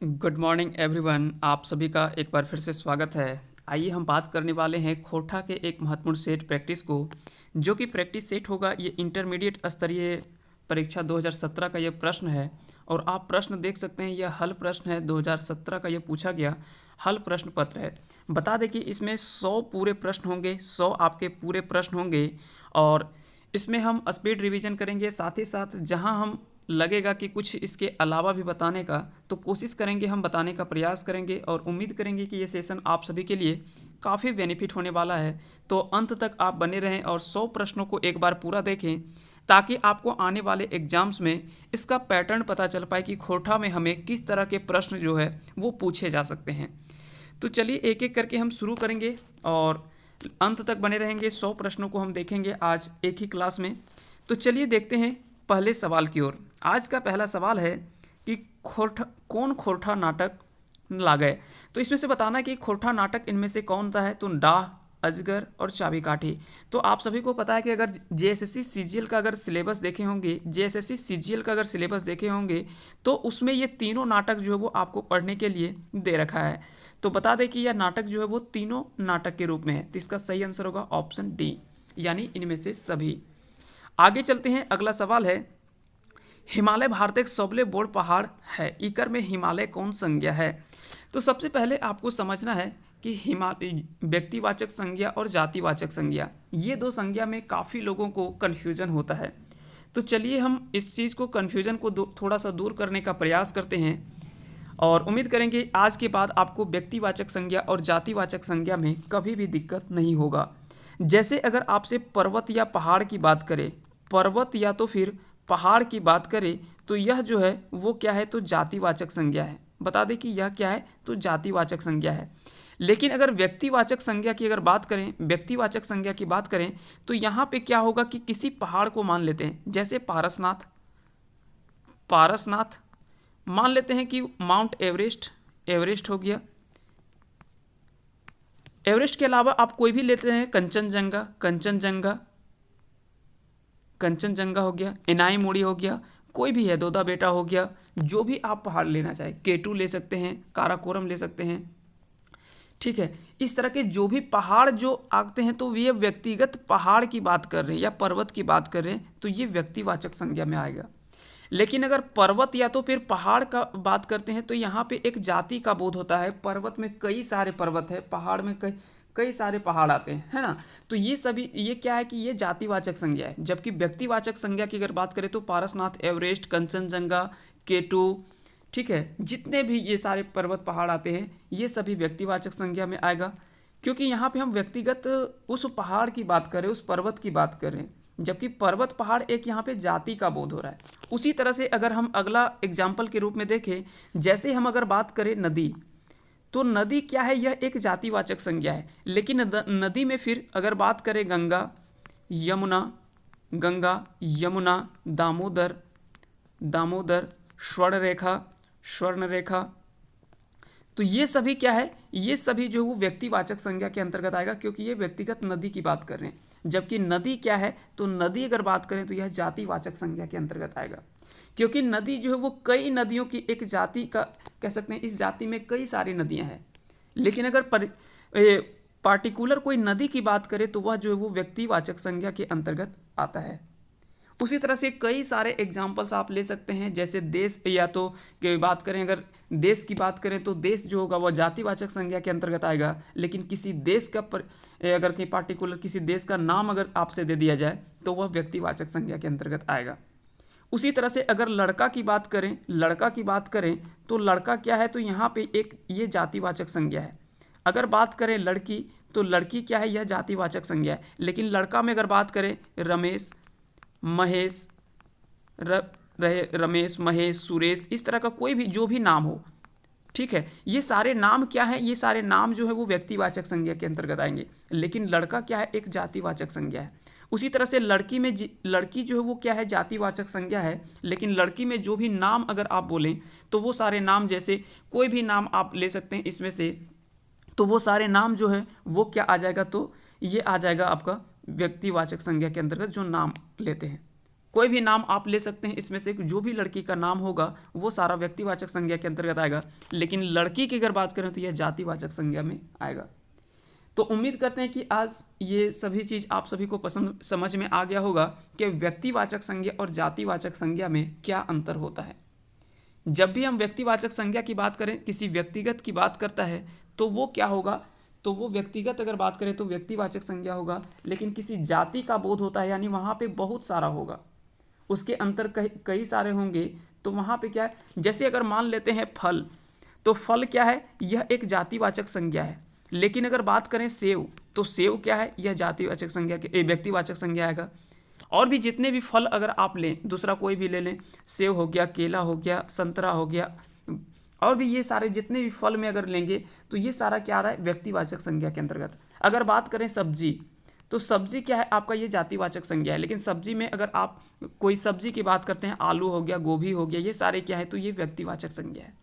Good morning everyone. आप सभी का एक बार फिर से स्वागत है। आइए हम बात करने वाले हैं खोटा के एक महत्वपूर्ण सेट प्रैक्टिस को, जो कि प्रैक्टिस सेट होगा। ये इंटरमीडिएट स्तरीय परीक्षा 2017 का ये प्रश्न है और आप प्रश्न देख सकते हैं। यह हल प्रश्न है, 2017 का ये पूछा गया हल प्रश्न पत्र है। बता दें कि इसमें 100 पूरे प्रश्न होंगे, 100 आपके पूरे प्रश्न होंगे और इसमें हम स्पीड रिवीजन करेंगे। साथ ही साथ जहां हम लगेगा कि कुछ इसके अलावा भी बताने का, तो कोशिश करेंगे, हम बताने का प्रयास करेंगे और उम्मीद करेंगे कि ये सेशन आप सभी के लिए काफ़ी बेनिफिट होने वाला है। तो अंत तक आप बने रहें और 100 प्रश्नों को एक बार पूरा देखें, ताकि आपको आने वाले एग्जाम्स में इसका पैटर्न पता चल पाए कि खोटा में हमें किस तरह के प्रश्न जो है वो पूछे जा सकते हैं। तो चलिए एक एक करके हम शुरू करेंगे और अंत तक बने रहेंगे। 100 प्रश्नों को हम देखेंगे आज एक ही क्लास में। तो चलिए देखते हैं पहले सवाल की ओर। आज का पहला सवाल है कि कौन खोरठा नाटक लागे। तो इसमें से बताना कि खोरठा नाटक इनमें से कौन सा है। तो डाह, अजगर और चाबी काठी। तो आप सभी को पता है कि अगर जेएसएससी सीजीएल का अगर सिलेबस देखे होंगे, जेएसएससी सीजीएल का अगर सिलेबस देखे होंगे, तो उसमें ये तीनों नाटक जो है वो आपको पढ़ने के लिए दे रखा है। तो बता दें कि यह नाटक जो है वो तीनों नाटक के रूप में है। तो इसका सही आंसर होगा ऑप्शन डी, यानी इनमें से सभी। आगे चलते हैं, अगला सवाल है, हिमालय भारत एक सबले बोड़ पहाड़ है, इकर में हिमालय कौन संज्ञा है। तो सबसे पहले आपको समझना है कि हिमालय व्यक्तिवाचक संज्ञा और जातिवाचक संज्ञा, ये दो संज्ञा में काफ़ी लोगों को कन्फ्यूजन होता है। तो चलिए हम इस चीज़ को, कन्फ्यूजन को थोड़ा सा दूर करने का प्रयास करते हैं और उम्मीद करेंगे आज के बाद आपको व्यक्तिवाचक संज्ञा और जातिवाचक संज्ञा में कभी भी दिक्कत नहीं होगा। जैसे अगर आपसे पर्वत या पहाड़ की बात करें, पर्वत या तो फिर पहाड़ की बात करें, तो यह जो है वो क्या है, तो जातिवाचक संज्ञा है। बता दें कि यह क्या है, तो जातिवाचक संज्ञा है। लेकिन अगर व्यक्तिवाचक संज्ञा की अगर बात करें, व्यक्तिवाचक संज्ञा की बात करें, तो यहाँ पे क्या होगा कि किसी पहाड़ को मान लेते हैं, जैसे पारसनाथ, पारसनाथ मान लेते हैं कि माउंट एवरेस्ट, एवरेस्ट हो गया। एवरेस्ट के अलावा आप कोई भी लेते हैं, कंचनजंगा, कंचनजंगा, कंचनजंगा हो गया, इनाई मुड़ी हो गया, कोई भी है, दोदा बेटा हो गया, जो भी आप पहाड़ लेना चाहे, केटू ले सकते हैं, काराकोरम ले सकते हैं। ठीक है, इस तरह के जो भी पहाड़ जो आते हैं, तो ये व्यक्तिगत पहाड़ की बात कर रहे हैं या पर्वत की बात कर रहे हैं, तो ये व्यक्तिवाचक संज्ञा में आएगा। लेकिन अगर पर्वत या तो फिर पहाड़ का बात करते हैं, तो यहाँ पे एक जाति का बोध होता है। पर्वत में कई सारे पर्वत है, पहाड़ में कई कई सारे पहाड़ आते हैं, है ना। तो ये सभी, ये क्या है कि ये जातिवाचक संज्ञा है। जबकि व्यक्तिवाचक संज्ञा की अगर बात करें, तो पारसनाथ, एवरेस्ट, कंचनजंगा, केटू, ठीक है, जितने भी ये सारे पर्वत पहाड़ आते हैं, ये सभी व्यक्तिवाचक संज्ञा में आएगा। क्योंकि यहाँ पे हम व्यक्तिगत उस पहाड़ की बात करें, उस पर्वत की बात करें, जबकि पर्वत पहाड़ एक यहाँ पे जाति का बोध हो रहा है। उसी तरह से अगर हम अगला एग्जाम्पल के रूप में देखें, जैसे हम अगर बात करें नदी, तो नदी क्या है, यह एक जातिवाचक संज्ञा है। लेकिन नदी में फिर अगर बात करें गंगा, यमुना, गंगा, यमुना, दामोदर, दामोदर, स्वर्णरेखा, स्वर्णरेखा, तो ये सभी क्या है, ये सभी जो वो व्यक्तिवाचक संज्ञा के अंतर्गत आएगा, क्योंकि ये व्यक्तिगत नदी की बात कर रहे हैं। जबकि नदी क्या है, तो नदी अगर बात करें तो यह जातिवाचक संज्ञा के अंतर्गत आएगा। क्योंकि नदी जो है वो कई नदियों की एक जाति का कह सकते हैं। इस जाति में कई सारी नदियां हैं, लेकिन अगर पार्टिकुलर कोई नदी की बात करें, तो वह जो है वो व्यक्तिवाचक संज्ञा के अंतर्गत आता है। उसी तरह से कई सारे एग्जाम्पल्स आप ले सकते हैं। जैसे देश, या तो की बात करें, अगर देश की बात करें, तो देश जो होगा वह जातिवाचक संज्ञा के अंतर्गत आएगा। लेकिन किसी देश का अगर कहीं पार्टिकुलर किसी देश का नाम अगर आपसे दे दिया जाए, तो वह व्यक्तिवाचक संज्ञा के अंतर्गत आएगा। उसी तरह से अगर लड़का की बात करें, लड़का की बात करें, तो लड़का क्या है, तो यहाँ पे एक ये जातिवाचक संज्ञा है। अगर बात करें लड़की, तो लड़की क्या है, यह जातिवाचक संज्ञा है। लेकिन लड़का में अगर बात करें, रमेश, महेश, रमेश, महेश, सुरेश, इस तरह का कोई भी जो भी नाम हो, ठीक है, ये सारे नाम क्या है, ये सारे नाम जो है वो व्यक्तिवाचक संज्ञा के अंतर्गत आएंगे। लेकिन लड़का क्या है, एक जातिवाचक संज्ञा है। उसी तरह से लड़की में लड़की जो है वो क्या है, जातिवाचक संज्ञा है। लेकिन लड़की में जो भी नाम अगर आप बोलें, तो वो सारे नाम, जैसे कोई भी नाम आप ले सकते हैं इसमें से, तो वो सारे नाम जो है वो क्या आ जाएगा, तो ये आ जाएगा आपका व्यक्तिवाचक संज्ञा के अंतर्गत, जो नाम लेते हैं। कोई भी नाम आप ले सकते हैं, इसमें से जो भी लड़की का नाम होगा वो सारा व्यक्तिवाचक संज्ञा के अंतर्गत आएगा, लेकिन लड़की की अगर बात करें तो यह जातिवाचक संज्ञा में आएगा। तो उम्मीद करते हैं कि आज ये सभी चीज़ आप सभी को पसंद समझ में आ गया होगा कि व्यक्तिवाचक संज्ञा और जातिवाचक संज्ञा में क्या अंतर होता है। जब भी हम व्यक्तिवाचक संज्ञा की बात करें, किसी व्यक्तिगत की बात करता है तो वो क्या होगा, तो वो व्यक्तिगत अगर बात करें तो व्यक्तिवाचक संज्ञा होगा, लेकिन किसी जाति का बोध होता है यानी वहाँ पे बहुत सारा होगा, उसके अंतर कई सारे होंगे, तो वहाँ पे क्या है, जैसे अगर मान लेते हैं फल, तो फल क्या है, यह एक जातिवाचक संज्ञा है। लेकिन अगर बात करें सेव, तो सेव क्या है, यह जातिवाचक संज्ञा के व्यक्तिवाचक संज्ञा आएगा। और भी जितने भी फल अगर आप लें, दूसरा कोई भी ले लें, सेव हो गया, केला हो गया, संतरा हो गया, और भी ये सारे जितने भी फल में अगर लेंगे तो ये सारा क्या आ रहा है, व्यक्तिवाचक संज्ञा के अंतर्गत। अगर बात करें सब्जी, तो सब्जी क्या है आपका, ये जातिवाचक संज्ञा है, लेकिन सब्जी में अगर आप कोई सब्जी की बात करते हैं, आलू हो गया, गोभी हो गया, ये सारे क्या है, तो ये व्यक्तिवाचक संज्ञा है।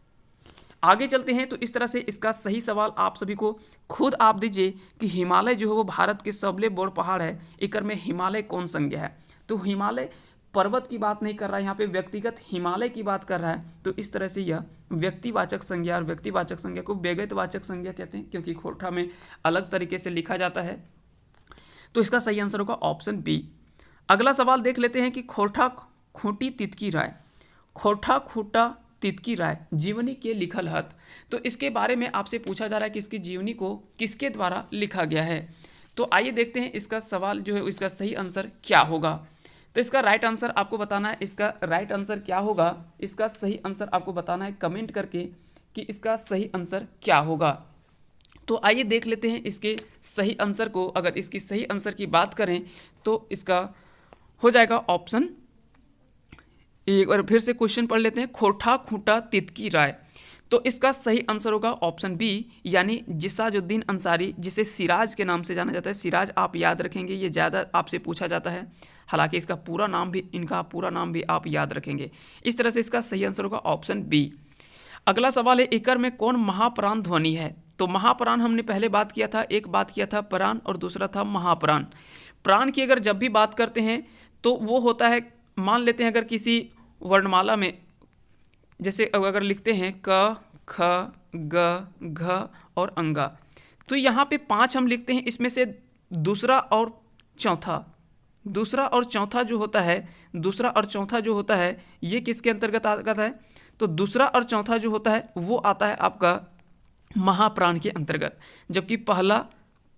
आगे चलते हैं, तो इस तरह से इसका सही सवाल आप सभी को खुद आप दीजिए कि हिमालय जो है वो भारत के सबले बड़ पहाड़ है, इकर में हिमालय कौन संज्ञा है। तो हिमालय पर्वत की बात नहीं कर रहा है, यहाँ पे व्यक्तिगत हिमालय की बात कर रहा है, तो इस तरह से यह व्यक्तिवाचक संज्ञा और व्यक्तिवाचक संज्ञा को व्यक्तिवाचक संज्ञा कहते हैं, क्योंकि खोरठा में अलग तरीके से लिखा जाता है। तो इसका सही आंसर होगा ऑप्शन बी। अगला सवाल देख लेते हैं कि खोरठा खूंटी तितकी राय, खोरठा खूंटा तितकी राय जीवनी के लिखल हत। तो इसके बारे में आपसे पूछा जा रहा है कि इसकी जीवनी को किसके द्वारा लिखा गया है। तो आइए देखते हैं इसका सवाल जो है इसका सही आंसर क्या होगा। तो इसका राइट आंसर आपको बताना है, इसका राइट आंसर क्या होगा, इसका सही आंसर आपको बताना है कमेंट करके कि इसका सही आंसर क्या होगा। तो आइए देख लेते हैं इसके सही आंसर को। अगर इसकी सही आंसर की बात करें तो इसका हो जाएगा ऑप्शन, एक बार फिर से क्वेश्चन पढ़ लेते हैं, खोरठा खूंटा तितकी राय। तो इसका सही आंसर होगा ऑप्शन बी, यानी जिसाजुद्दीन अंसारी, जिसे सिराज के नाम से जाना जाता है। सिराज आप याद रखेंगे, ये ज़्यादा आपसे पूछा जाता है, हालांकि इसका पूरा नाम भी, इनका पूरा नाम भी आप याद रखेंगे। इस तरह से इसका सही आंसर होगा ऑप्शन बी। अगला सवाल है, इकर में कौन महाप्राण ध्वनि है। तो महाप्राण हमने पहले बात किया था, एक बात किया था प्राण और दूसरा था महाप्राण। प्राण की अगर जब भी बात करते हैं तो वो होता है, मान लेते हैं अगर किसी वर्णमाला में, जैसे अगर लिखते हैं क ख ग घ और अंगा, तो यहाँ पे 5 हम लिखते हैं, इसमें से दूसरा और चौथा, दूसरा और चौथा जो होता है, दूसरा और चौथा जो होता है ये किसके अंतर्गत आता है, तो दूसरा और चौथा जो होता है वो आता है आपका महाप्राण के अंतर्गत, जबकि पहला,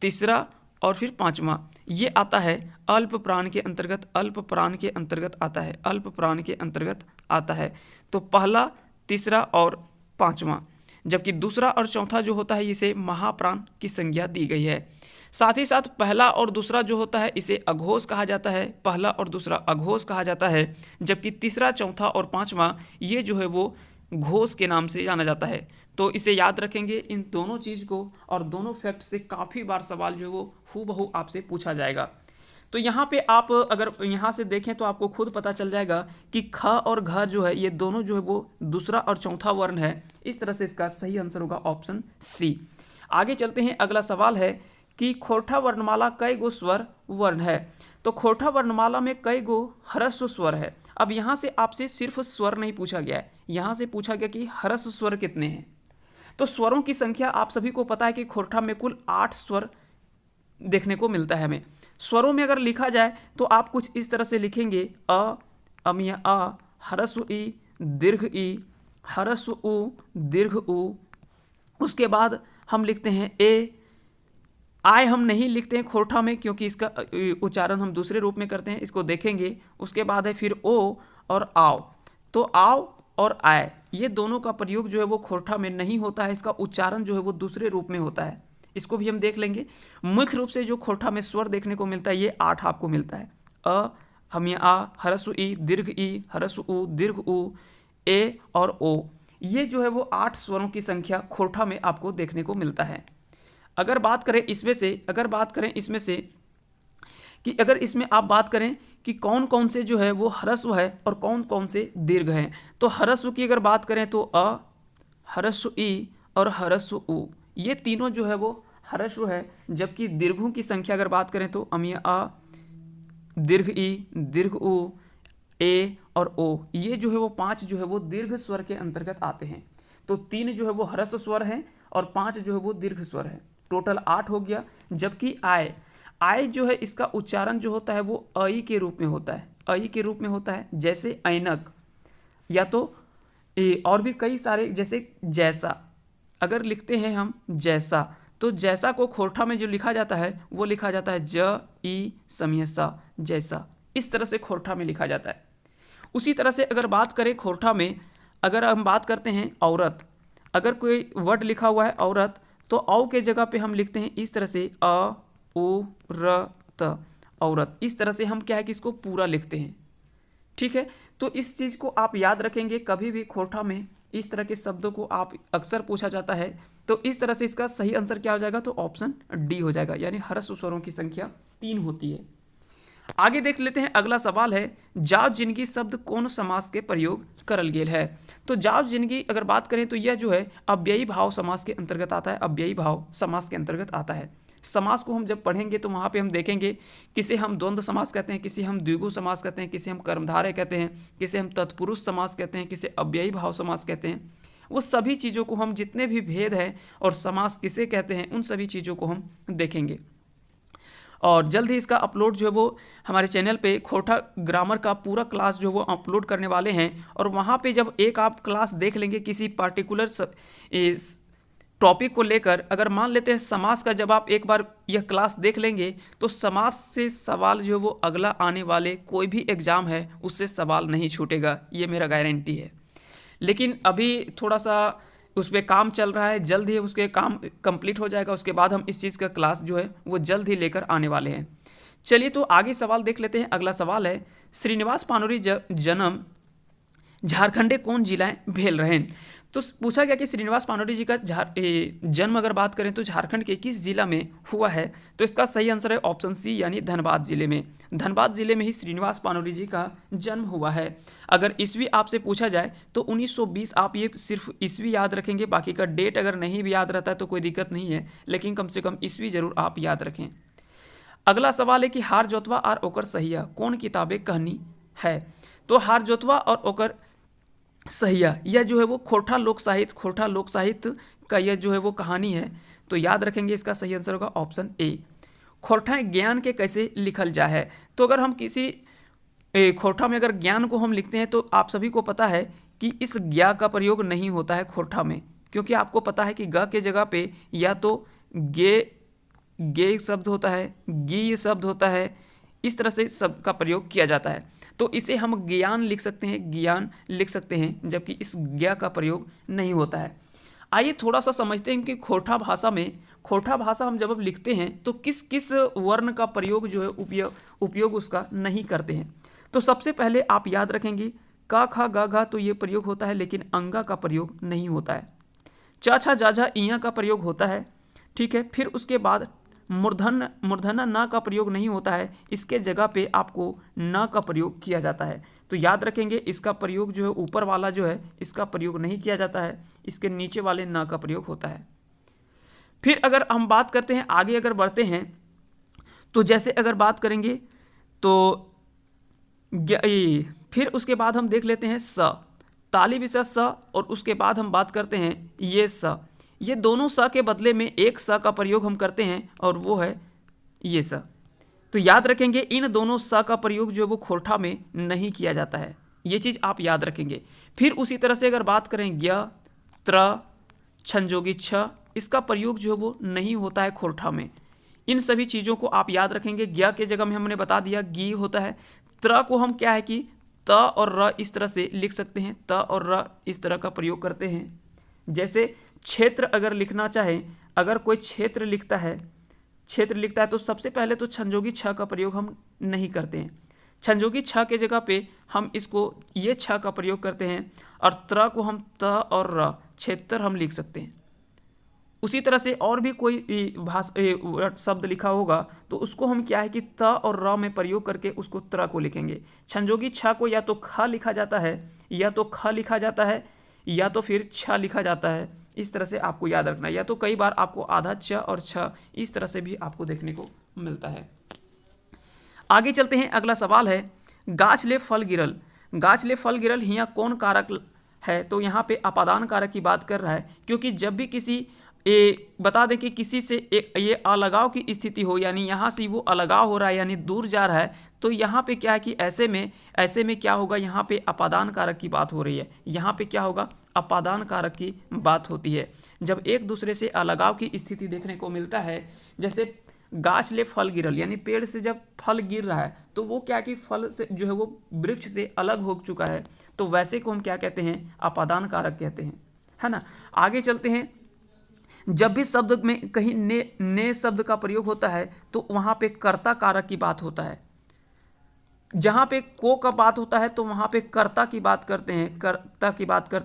तीसरा और फिर पांचवा ये आता है अल्प प्राण के अंतर्गत, अल्प प्राण के अंतर्गत आता है, अल्प प्राण के अंतर्गत आता है। तो पहला, तीसरा और पांचवा, जबकि दूसरा और चौथा जो होता है इसे महाप्राण की संज्ञा दी गई है। साथ ही साथ पहला और दूसरा जो होता है इसे अघोष कहा जाता है, पहला और दूसरा अघोष कहा जाता है, जबकि तीसरा, चौथा और पांचवा ये जो है वो घोष के नाम से जाना जाता है। तो इसे याद रखेंगे इन दोनों चीज़ को, और दोनों फैक्ट से काफ़ी बार सवाल जो है वो हूबहू आपसे पूछा जाएगा। तो यहाँ पे आप अगर यहाँ से देखें तो आपको खुद पता चल जाएगा कि ख और घ जो है ये दोनों जो है वो दूसरा और चौथा वर्ण है। इस तरह से इसका सही आंसर होगा ऑप्शन सी। आगे चलते हैं, अगला सवाल है कि खोरठा वर्णमाला कई गो स्वर वर्ण है। तो खोरठा वर्णमाला में कई गो ह्रस्व स्वर है। अब यहाँ से आपसे सिर्फ स्वर नहीं पूछा गया है, यहाँ से पूछा गया कि ह्रस्व स्वर कितने हैं। तो स्वरों की संख्या आप सभी को पता है कि खोरठा में कुल 8 स्वर देखने को मिलता है हमें। स्वरों में अगर लिखा जाए तो आप कुछ इस तरह से लिखेंगे, अ, अमिया अ, ह्रस्व ई, दीर्घ ई, ह्रस्व उ, दीर्घ उ। उसके बाद हम लिखते हैं ए, आय हम नहीं लिखते हैं खोरठा में क्योंकि इसका उच्चारण हम दूसरे रूप में करते हैं, इसको देखेंगे। उसके बाद है फिर ओ और आओ। तो आओ और आय ये दोनों का प्रयोग जो है वो खोरठा में नहीं होता है, इसका उच्चारण जो है वो दूसरे रूप में होता है, इसको भी हम देख लेंगे। मुख्य रूप से जो खोरठा में स्वर देखने को मिलता है ये 8 आपको मिलता है, अ, हमिया आ, ह्रस्व ई, दीर्घ ई, ह्रस्व उ, दीर्घ उ, ए और ओ। ये जो है वो 8 स्वरों की संख्या खोरठा में आपको देखने को मिलता है। अगर बात करें इसमें से कि अगर इसमें आप बात करें कि कौन कौन से जो है वो ह्रस्व है और कौन कौन से दीर्घ हैं, तो ह्रस्व की अगर बात करें तो अ, ह्रस्व ई और ह्रस्व उ, ये तीनों जो है वो ह्रस्व है। जबकि दीर्घों की संख्या अगर बात करें तो अमिया अ, दीर्घ ई, दीर्घ उ, ए और ओ, ये जो है वो 5 जो है वो दीर्घ स्वर के अंतर्गत आते हैं। तो 3 जो है वो ह्रस्व स्वर है और 5 जो है वो दीर्घ स्वर है, टोटल 8 हो गया। जबकि आय, आय जो है इसका उच्चारण जो होता है वो अई के रूप में होता है, अई के रूप में होता है, जैसे ऐनक, या तो और भी कई सारे, जैसे जैसा, अगर लिखते हैं हम जैसा, तो जैसा को खोरठा में जो लिखा जाता है वो लिखा जाता है ज ई समीह सा, जैसा, इस तरह से खोरठा में लिखा जाता है। उसी तरह से अगर बात करें खोरठा में, अगर हम बात करते हैं औरत, अगर कोई वर्ड लिखा हुआ है औरत, तो औ के जगह पे हम लिखते हैं इस तरह से अ उ र त, औरत, इस तरह से हम क्या है कि इसको पूरा लिखते हैं। ठीक है, तो इस चीज़ को आप याद रखेंगे, कभी भी खोरठा में इस तरह के शब्दों को आप अक्सर पूछा जाता है, तो इस तरह से इसका सही आंसर क्या हो जाएगा, तो ऑप्शन डी हो जाएगा, यानी ह्रस्व स्वरों की संख्या 3 होती है। आगे देख लेते हैं, अगला सवाल है, जाव जिंदगी शब्द कौन समास के प्रयोग करल गेल है। तो जाव जिंदगी अगर बात करें तो यह जो है अव्ययी भाव समास के अंतर्गत आता है, अव्ययी भाव समास के अंतर्गत आता है। समास को हम जब पढ़ेंगे तो वहाँ पे हम देखेंगे, किसे हम द्वंद्व समास कहते हैं, किसे हम द्विगु समास कहते हैं, किसे हम कर्मधारय कहते हैं, किसे हम तत्पुरुष समास कहते हैं, किसे अव्ययी भाव समास कहते हैं। वो सभी चीज़ों को हम, जितने भी भेद हैं और समास किसे कहते हैं, उन सभी चीज़ों को हम देखेंगे। और जल्द ही इसका अपलोड जो है वो हमारे चैनल पे खोरठा ग्रामर का पूरा क्लास जो है वो अपलोड करने वाले हैं। और वहाँ पे जब एक आप क्लास देख लेंगे किसी पार्टिकुलर टॉपिक को लेकर, अगर मान लेते हैं समास का, जब आप एक बार यह क्लास देख लेंगे तो समास से सवाल जो है वो अगला आने वाले कोई भी एग्ज़ाम है उससे सवाल नहीं छूटेगा, ये मेरा गारंटी है। लेकिन अभी थोड़ा सा उस पर काम चल रहा है, जल्द ही उसके काम कंप्लीट हो जाएगा, उसके बाद हम इस चीज़ का क्लास जो है वो जल्द ही लेकर आने वाले हैं। चलिए तो आगे सवाल देख लेते हैं। अगला सवाल है, श्रीनिवास पानोरी जन्म झारखंडे कौन जिलाएं भेल रहें। तो पूछा गया कि श्रीनिवास पानोरी जी का जन्म अगर बात करें तो झारखंड के किस जिला में हुआ है। तो इसका सही आंसर है ऑप्शन सी, यानी धनबाद जिले में। धनबाद जिले में ही श्रीनिवास पानोरी जी का जन्म हुआ है। अगर ईस्वी आपसे पूछा जाए तो 1920, आप ये सिर्फ ईस्वी याद रखेंगे, बाकी का डेट अगर नहीं भी याद रहता है तो कोई दिक्कत नहीं है, लेकिन कम से कम ईस्वी जरूर आप याद रखें। अगला सवाल है कि हार जोतवा और ओकर सहिया कौन किताबें कहानी है। तो हार जोतवा और ओकर सहिया, यह जो है वो खोरठा लोक साहित्य का यह जो है वो कहानी है। तो याद रखेंगे, इसका सही आंसर होगा ऑप्शन ए। खोरठा ज्ञान के कैसे लिखल जा है। तो अगर हम किसी खोरठा में अगर ज्ञान को हम लिखते हैं तो आप सभी को पता है कि इस ज्ञा का प्रयोग नहीं होता है खोरठा में, क्योंकि आपको पता है कि ग के जगह पे या तो गे शब्द होता है, गी शब्द होता है, इस तरह से शब्द का प्रयोग किया जाता है। तो इसे हम ज्ञान लिख सकते हैं, ज्ञान लिख सकते हैं, जबकि इस ज्ञा का प्रयोग नहीं होता है। आइए थोड़ा सा समझते हैं कि खोरठा भाषा हम जब लिखते हैं तो किस किस वर्ण का प्रयोग जो है उपयोग उसका नहीं करते हैं। तो सबसे पहले आप याद रखेंगे, का खा गा घा तो ये प्रयोग होता है, लेकिन अंगा का प्रयोग नहीं होता है। चा छा जा झा इया का प्रयोग होता है, ठीक है। फिर उसके बाद मूर्धन्य न का प्रयोग नहीं होता है, इसके जगह पे आपको न का प्रयोग किया जाता है। तो याद रखेंगे, इसका प्रयोग जो है ऊपर वाला जो है इसका प्रयोग नहीं किया जाता है, इसके नीचे वाले न का प्रयोग होता है। फिर अगर हम बात करते हैं, आगे अगर बढ़ते हैं, तो जैसे अगर बात करेंगे तो फिर उसके बाद हम देख लेते हैं स, ताली विषय स, और उसके बाद हम बात करते हैं ये स। ये दोनों स के बदले में एक स का प्रयोग हम करते हैं और वो है ये स। तो याद रखेंगे, इन दोनों स का प्रयोग जो है वो खोरठा में नहीं किया जाता है, ये चीज़ आप याद रखेंगे। फिर उसी तरह से अगर बात करें ज्ञ, त्र, छंजोगी छ, इसका प्रयोग जो है वो नहीं होता है खोरठा में। इन सभी चीज़ों को आप याद रखेंगे। ज्ञ के जगह में हमने बता दिया गी होता है। त्र को हम क्या है कि त और र इस तरह से लिख सकते हैं, त और र इस तरह का प्रयोग करते हैं। जैसे क्षेत्र अगर लिखना चाहे, अगर कोई क्षेत्र लिखता है तो सबसे पहले तो छंजोगी छ का प्रयोग हम नहीं करते हैं। छंजोगी छ के जगह पे हम इसको ये छ का प्रयोग करते हैं, और त्र को हम त और र, क्षेत्र हम लिख सकते हैं। उसी तरह से और भी कोई शब्द लिखा होगा तो उसको हम क्या है कि त और र में प्रयोग करके उसको त्र को लिखेंगे। छंजोगी छ को या तो ख लिखा जाता है, या तो ख लिखा जाता है, या तो फिर छ लिखा जाता है। इस तरह से आपको याद रखना है, या तो कई बार आपको आधा च और छ इस तरह से भी आपको देखने को मिलता है। आगे चलते हैं, अगला सवाल है, गाछ ले फल गिरल गाछ ले फल गिरल हिया कौन कारक है, तो यहाँ पे अपादान कारक की बात कर रहा है, क्योंकि जब भी किसी बता दें कि किसी से ये अलगाव की स्थिति हो, यानी यहाँ से वो अलगाव हो रहा है यानी दूर जा रहा है, तो यहाँ पे क्या है कि ऐसे में क्या होगा, यहाँ पे अपादान कारक की बात हो रही है। यहाँ पे क्या होगा, अपादान कारक की बात होती है। जब एक दूसरे से अलगाव की स्थिति देखने को मिलता है, जैसे गाछ ले फल गिरल यानी पेड़ से जब फल गिर रहा है तो वो क्या कि फल से जो है वो वृक्ष से अलग हो चुका है, तो वैसे को हम क्या कहते हैं, अपादान कारक कहते हैं, है ना। आगे चलते हैं। जब भी शब्द में कहीं ने शब्द का प्रयोग होता है तो वहाँ पे कर्ता कारक की बात होता है। जहाँ पे को का बात होता है तो वहाँ पे कर्ता की बात करते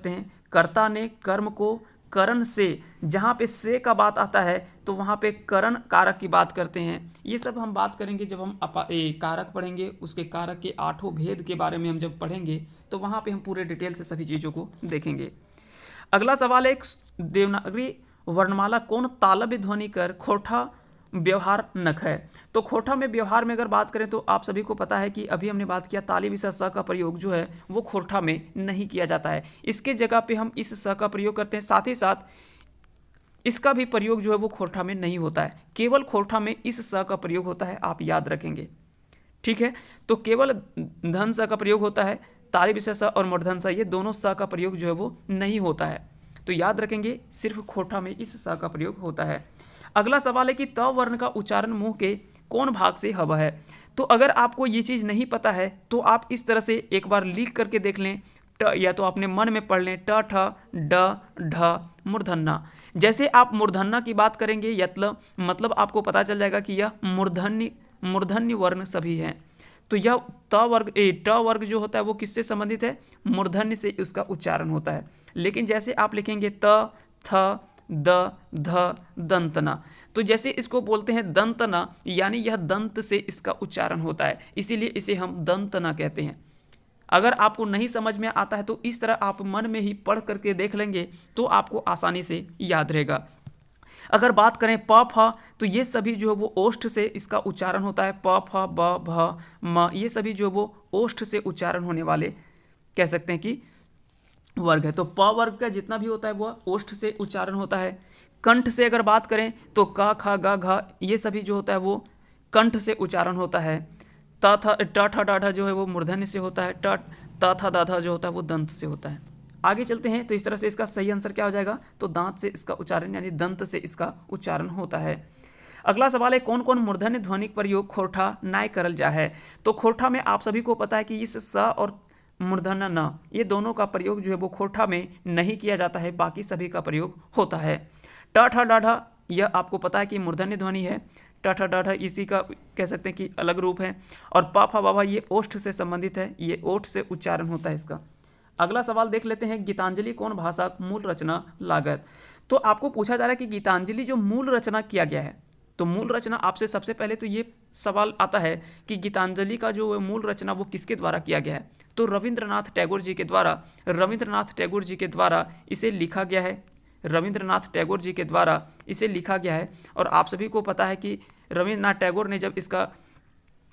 हैं। कर्ता ने कर्म को करण से, जहाँ पे से का बात आता है तो वहाँ पे करण कारक की बात करते हैं। ये सब हम बात करेंगे जब हम कारक पढ़ेंगे, उसके कारक के 8 भेद के बारे में हम जब पढ़ेंगे तो वहाँ पे हम पूरे डिटेल से सभी चीज़ों को देखेंगे। अगला सवाल है, एक देवनागरी वर्णमाला कौन तालव्य ध्वनि कर खोठा व्यवहार नख है। तो खोठा में व्यवहार में अगर बात करें तो आप सभी को पता है कि अभी हमने बात किया ताली विशेष स का प्रयोग जो है वो खोठा में नहीं किया जाता है, इसके जगह पे हम इस स का प्रयोग करते हैं। साथ ही साथ इसका भी प्रयोग जो है वो खोठा में नहीं होता है, केवल खोठा में इस स का प्रयोग होता है, आप याद रखेंगे, ठीक है। तो केवल धन स का प्रयोग होता है, ताली विशेष स और मूर्धन स ये दोनों स का प्रयोग जो है वो नहीं होता है, तो याद रखेंगे सिर्फ खोठा में इस स का प्रयोग होता है। अगला सवाल है कि त वर्ण का उच्चारण मुंह के कौन भाग से हब है। तो अगर आपको ये चीज़ नहीं पता है तो आप इस तरह से एक बार लिख करके देख लें, या तो अपने मन में पढ़ लें, ट ठ ड ढ मूर्धन्य। जैसे आप मूर्धन्य की बात करेंगे यत्ल, मतलब आपको पता चल जाएगा कि यह मूर्धन्य वर्ण सभी हैं। तो यह ट वर्ग जो होता है वो किससे संबंधित है, मूर्धन्य से उसका उच्चारण होता है। लेकिन जैसे आप लिखेंगे त थ द ध दंतना, तो जैसे इसको बोलते हैं दंतना, यानी यह दंत से इसका उच्चारण होता है, इसीलिए इसे हम दंतना कहते हैं। अगर आपको नहीं समझ में आता है तो इस तरह आप मन में ही पढ़ करके देख लेंगे तो आपको आसानी से याद रहेगा। अगर बात करें प फ, तो ये सभी जो है वो ओष्ठ से इसका उच्चारण होता है। प फ ब भ म ये सभी जो है वो ओष्ठ से उच्चारण होने वाले कह सकते हैं कि वर्ग है। तो प वर्ग का जितना भी होता है वह ओष्ठ से उच्चारण होता है। कंठ से अगर बात करें तो क ख ग घ ये सभी जो होता है वो कंठ से उच्चारण होता है। ट ठ ड ढ जो है वो मूर्धन्य से होता है। ट थ द ध जो होता है वो दंत से होता है। आगे चलते हैं, तो इस तरह से इसका सही आंसर क्या हो जाएगा, तो दांत से इसका उच्चारण यानी दंत से इसका उच्चारण होता है। अगला सवाल है, कौन कौन मूर्धन्य ध्वनिक प्रयोग खोरठा नाय करल जा है। तो खोरठा में आप सभी को पता है कि इस स और मूर्धन्य न ये दोनों का प्रयोग जो है वो खोरठा में नहीं किया जाता है, बाकी सभी का प्रयोग होता है। ट ठ ड ढ यह आपको पता है कि मूर्धन्य ध्वनि है। ट ठ ड ढ इसी का कह सकते हैं कि अलग रूप है। और प फ ब भ ये ओष्ठ से संबंधित है, ये ओष्ठ से उच्चारण होता है इसका। अगला सवाल देख लेते हैं, गीतांजलि कौन भाषा मूल रचना लागत। तो आपको पूछा जा रहा है कि गीतांजलि जो मूल रचना किया गया है, तो मूल रचना आपसे सबसे पहले तो ये सवाल आता है कि गीतांजलि का जो मूल रचना वो किसके द्वारा किया गया है। तो रविंद्रनाथ टैगोर जी के द्वारा इसे लिखा गया है। रविंद्रनाथ टैगोर जी के द्वारा इसे लिखा गया है। और आप सभी को पता है कि रविंद्रनाथ टैगोर ने जब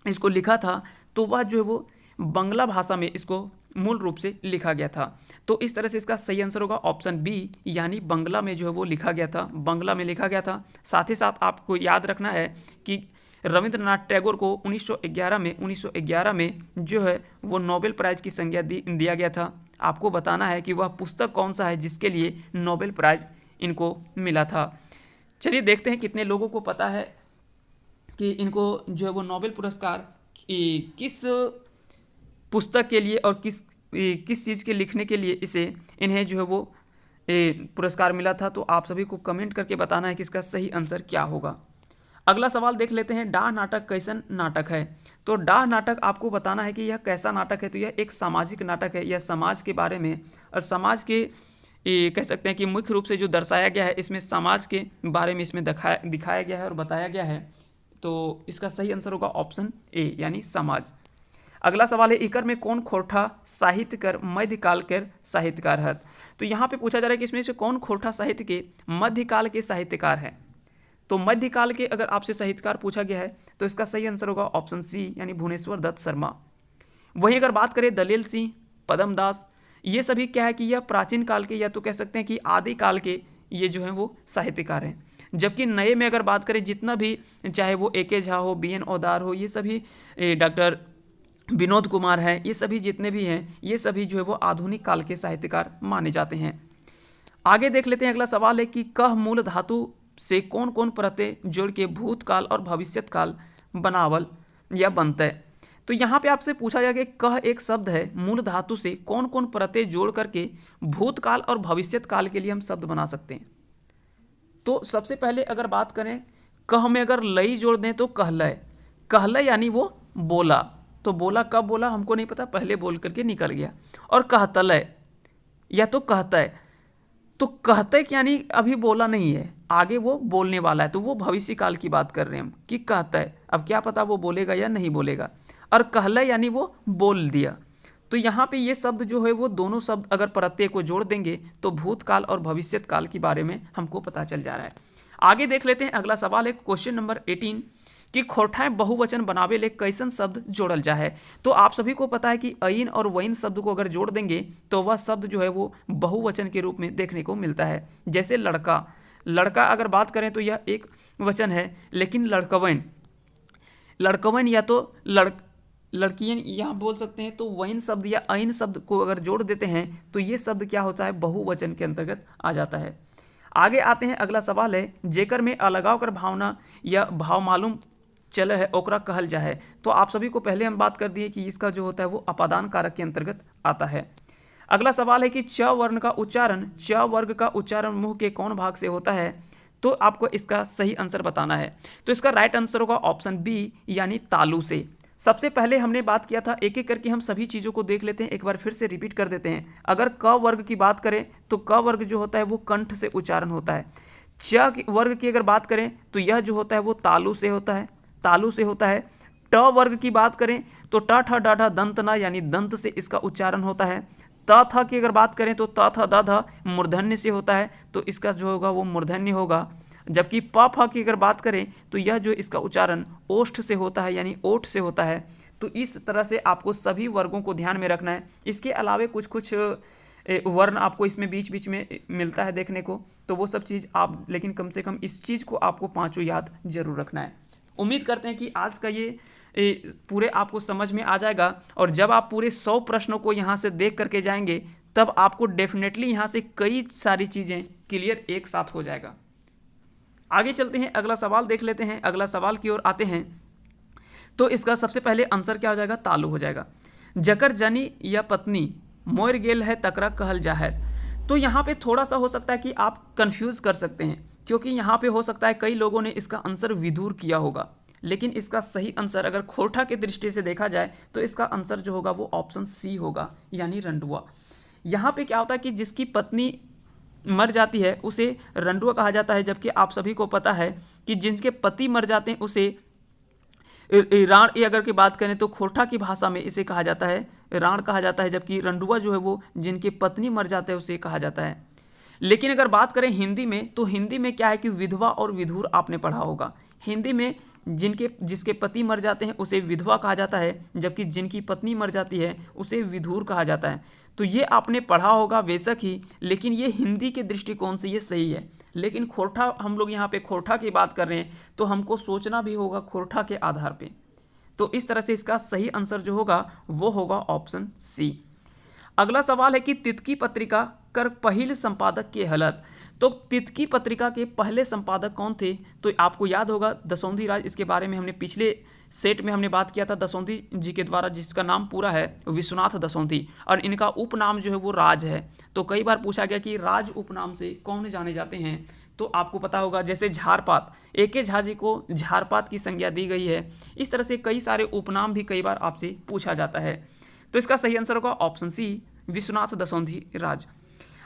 इसको लिखा था तो वह जो है वो बंगला भाषा में इसको मूल रूप से लिखा गया था। तो इस तरह से इसका सही आंसर होगा ऑप्शन बी, यानी बंगला में जो है वो लिखा गया था, बंगला में लिखा गया था। साथ ही साथ आपको याद रखना है कि रविंद्रनाथ टैगोर को 1911 में जो है वो नोबेल प्राइज़ की संज्ञा दिया गया था। आपको बताना है कि वह पुस्तक कौन सा है जिसके लिए नोबेल प्राइज़ इनको मिला था। चलिए देखते हैं कितने लोगों को पता है कि इनको जो है वो नोबेल पुरस्कार किस पुस्तक के लिए और किस चीज़ के लिखने के लिए इन्हें जो है वो पुरस्कार मिला था। तो आप सभी को कमेंट करके बताना है कि इसका सही आंसर क्या होगा। अगला सवाल देख लेते हैं, डाह नाटक कैसन नाटक है। तो डाह नाटक आपको बताना है कि यह कैसा नाटक है। तो यह एक सामाजिक नाटक है, यह समाज के बारे में और समाज के कह सकते हैं कि मुख्य रूप से जो दर्शाया गया है इसमें समाज के बारे में इसमें दिखाया गया है और बताया गया है। तो इसका सही आंसर होगा ऑप्शन ए, यानी समाज। अगला सवाल है, इकर में कौन खोरठा साहित्यकर मध्यकाल के साहित्यकार है। तो यहाँ पे पूछा जा रहा है कि इसमें से कौन खोरठा साहित्य के मध्यकाल के साहित्यकार है। तो मध्यकाल के अगर आपसे साहित्यकार पूछा गया है तो इसका सही आंसर होगा ऑप्शन सी, यानी भुवनेश्वर दत्त शर्मा। वहीं अगर बात करें दलेल सिंह, पद्मदास, ये सभी क्या है कि यह प्राचीन काल के या तो कह सकते हैं कि आदि काल के ये जो हैं वो साहित्यकार हैं। जबकि नए में अगर बात करें जितना भी, चाहे वो ए.के. झा हो, बी.एन. ओदार हो, ये सभी डॉक्टर विनोद कुमार हैं, ये सभी जितने भी हैं ये सभी जो है वो आधुनिक काल के साहित्यकार माने जाते हैं। आगे देख लेते हैं, अगला सवाल है कि कह मूल धातु से कौन कौन परतें जोड़ के भूतकाल और भविष्यत काल बनावल या बनता है। तो यहाँ पे आपसे पूछा जाएगा कि कह एक शब्द है, मूल धातु से कौन कौन परतें जोड़ करके भूतकाल और भविष्यत काल के लिए हम शब्द बना सकते हैं। तो सबसे पहले अगर बात करें कह में अगर लई जोड़ दें तो कहलय, कहलय यानी वो बोला, तो बोला कब बोला हमको नहीं पता, पहले बोल करके निकल गया। और कहतलय या तो कहता है, तो कहते यानी अभी बोला नहीं है, आगे वो बोलने वाला है, तो वो भविष्य काल की बात कर रहे हैं हम कि कहता है, अब क्या पता वो बोलेगा या नहीं बोलेगा। और कहला यानी वो बोल दिया। तो यहाँ पे ये शब्द जो है वो दोनों शब्द अगर प्रत्यय को जोड़ देंगे तो भूतकाल और भविष्यत काल के बारे में हमको पता चल जा रहा है। आगे देख लेते हैं, अगला सवाल है क्वेश्चन नंबर 18 कि खोठाएं बहुवचन बनावे ले कैसन शब्द जोड़ल जा है। तो आप सभी को पता है कि अइन और वइन शब्द को अगर जोड़ देंगे तो वह शब्द जो है वो बहुवचन के रूप में देखने को मिलता है। जैसे लड़का, लड़का अगर बात करें तो यह एक वचन है, लेकिन लड़कवन, लड़कवन या तो लड़कियन यहाँ बोल सकते हैं। तो वइन शब्द या अइन शब्द को अगर जोड़ देते हैं तो ये शब्द क्या होता है, बहुवचन के अंतर्गत आ जाता है। आगे आते हैं, अगला सवाल है जेकर में अलगाव कर भावना या भाव मालूम चल है ओकरा कहल जा है। तो आप सभी को पहले हम बात कर दिए कि इसका जो होता है वो अपादान कारक के अंतर्गत आता है। अगला सवाल है कि च वर्ण का उच्चारण, च वर्ग का उच्चारण मुंह के कौन भाग से होता है। तो आपको इसका सही आंसर बताना है। तो इसका राइट आंसर होगा ऑप्शन बी यानी तालु से। सबसे पहले हमने बात किया था, एक एक करके हम सभी चीज़ों को देख लेते हैं, एक बार फिर से रिपीट कर देते हैं। अगर क वर्ग की बात करें तो क वर्ग जो होता है वो कंठ से उच्चारण होता है। च वर्ग की अगर बात करें तो यह जो होता है वो तालु से होता है, तालु से होता है। ट वर्ग की बात करें तो ट ठ ड ढ दंत न यानी दंत से इसका उच्चारण होता है। त थ की अगर बात करें तो त थ द ध मूर्धन्य से होता है, तो इसका जो होगा वो मूर्धन्य होगा। जबकि प फ की अगर बात करें तो यह जो इसका उच्चारण ओष्ठ से होता है यानी ओठ से होता है। तो इस तरह से आपको सभी वर्गों को ध्यान में रखना है। इसके अलावे कुछ कुछ वर्ण आपको इसमें बीच बीच में मिलता है देखने को, तो वो सब चीज़ आप, लेकिन कम से कम इस चीज़ को आपको पाँचों याद जरूर रखना है। उम्मीद करते हैं कि आज का ये पूरे आपको समझ में आ जाएगा, और जब आप पूरे 100 प्रश्नों को यहाँ से देख करके जाएंगे तब आपको डेफिनेटली यहाँ से कई सारी चीज़ें क्लियर एक साथ हो जाएगा। आगे चलते हैं, अगला सवाल देख लेते हैं। अगला सवाल की ओर आते हैं तो इसका सबसे पहले आंसर क्या हो जाएगा, तालु हो जाएगा। जकर जनी या पत्नी मोर गेल है तकरा कहल जा है। तो यहाँ पे थोड़ा सा हो सकता है कि आप कंफ्यूज कर सकते हैं, क्योंकि यहाँ पे हो सकता है कई लोगों ने इसका आंसर विदुर किया होगा, लेकिन इसका सही आंसर अगर खोरठा की दृष्टि से देखा जाए तो इसका आंसर जो होगा वो ऑप्शन सी होगा यानी रंडुआ। यहाँ पे क्या होता है कि जिसकी पत्नी मर जाती है उसे रंडुआ कहा जाता है, जबकि आप सभी को पता है कि जिनके पति मर जाते हैं उसे राण, ये अगर की बात करें तो खोरठा की भाषा में इसे कहा जाता है राण कहा जाता है, जबकि रंडुआ जो है वो जिनके पत्नी मर जाते हैं उसे कहा जाता है। लेकिन अगर बात करें हिंदी में तो हिंदी में क्या है कि विधवा और विधुर आपने पढ़ा होगा। हिंदी में जिसके पति मर जाते हैं उसे विधवा कहा जाता है, जबकि जिनकी पत्नी मर जाती है उसे विधुर कहा जाता है। तो ये आपने पढ़ा होगा बेशक ही, लेकिन ये हिंदी के दृष्टिकोण से ये सही है। लेकिन खोरठा, हम लोग यहाँ पे खोरठा की बात कर रहे हैं तो हमको सोचना भी होगा खोरठा के आधार पे। तो इस तरह से इसका सही आंसर जो होगा वो होगा ऑप्शन सी। अगला सवाल है कि तितकी पत्रिका कर पहिल संपादक के हलत। तो तितकी पत्रिका के पहले संपादक कौन थे। तो आपको याद होगा दसौंधी राज, इसके बारे में हमने पिछले सेट में हमने बात किया था दसौंधी जी के द्वारा, जिसका नाम पूरा है विश्वनाथ दसौंधी, और इनका उपनाम जो है वो राज है। तो कई बार पूछा गया कि राज उपनाम से कौन जाने जाते हैं। तो आपको पता होगा जैसे झारपात, ए.के. झा जी को झारपात की संज्ञा दी गई है। इस तरह से कई सारे उपनाम भी कई बार आपसे पूछा जाता है। तो इसका सही आंसर होगा ऑप्शन सी विश्वनाथ दसौंधी राज।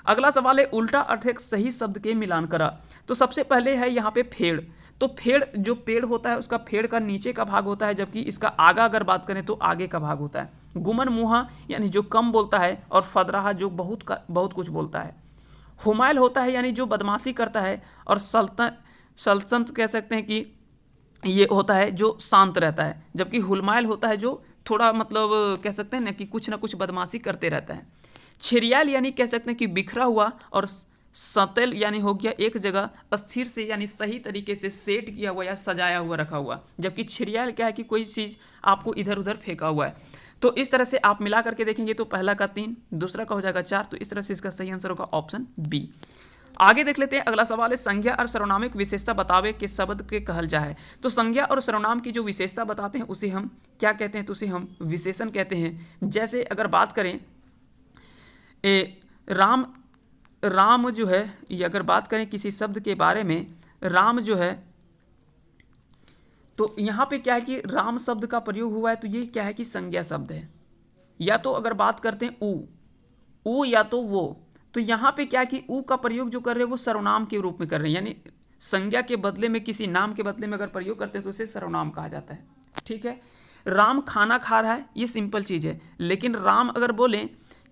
अगला सवाल है उल्टा अर्थ एक सही शब्द के मिलान करा। तो सबसे पहले है यहाँ पे फेड़। तो फेड़ जो पेड़ होता है उसका फेड़ का नीचे का भाग होता है, जबकि इसका आगा अगर बात करें तो आगे का भाग होता है। गुमन मुहा यानी जो कम बोलता है, और फदराहा जो बहुत कुछ बोलता है। हुमायल होता है यानी जो बदमाशी करता है, और सल्तनत कह सकते हैं कि ये होता है जो शांत रहता है, जबकि हुलमायल होता है जो थोड़ा मतलब कह सकते हैं ना कुछ बदमाशी करते रहता है। छिरियाल यानी कह सकते हैं कि बिखरा हुआ, और सतल यानी हो गया एक जगह स्थिर से यानी सही तरीके से सेट किया हुआ या सजाया हुआ रखा हुआ, जबकि छिरियाल क्या है कि कोई चीज़ आपको इधर उधर फेंका हुआ है। तो इस तरह से आप मिला करके देखेंगे तो पहला का 3, दूसरा का हो जाएगा 4, तो इस तरह से इसका सही आंसर होगा ऑप्शन बी। आगे देख लेते हैं, अगला सवाल है संज्ञा और सर्वनामिक विशेषता बतावे के शब्द के कहल जाए। तो संज्ञा और सर्वनाम की जो विशेषता बताते हैं उसे हम क्या कहते हैं, तो उसे हम विशेषण कहते हैं। जैसे अगर बात करें राम, राम जो है, ये अगर बात करें किसी शब्द के बारे में, राम जो है, तो यहाँ पे क्या है कि राम शब्द का प्रयोग हुआ है, तो ये क्या है कि संज्ञा शब्द है। या तो अगर बात करते हैं ऊ या तो वो, तो यहाँ पे क्या है कि ऊ का प्रयोग जो कर रहे हैं वो सर्वनाम के रूप में कर रहे हैं, यानी संज्ञा के बदले में किसी नाम के बदले में अगर प्रयोग करते हैं तो उसे सर्वनाम कहा जाता है। ठीक है, राम खाना खा रहा है, ये सिंपल चीज़ है। लेकिन राम अगर बोलें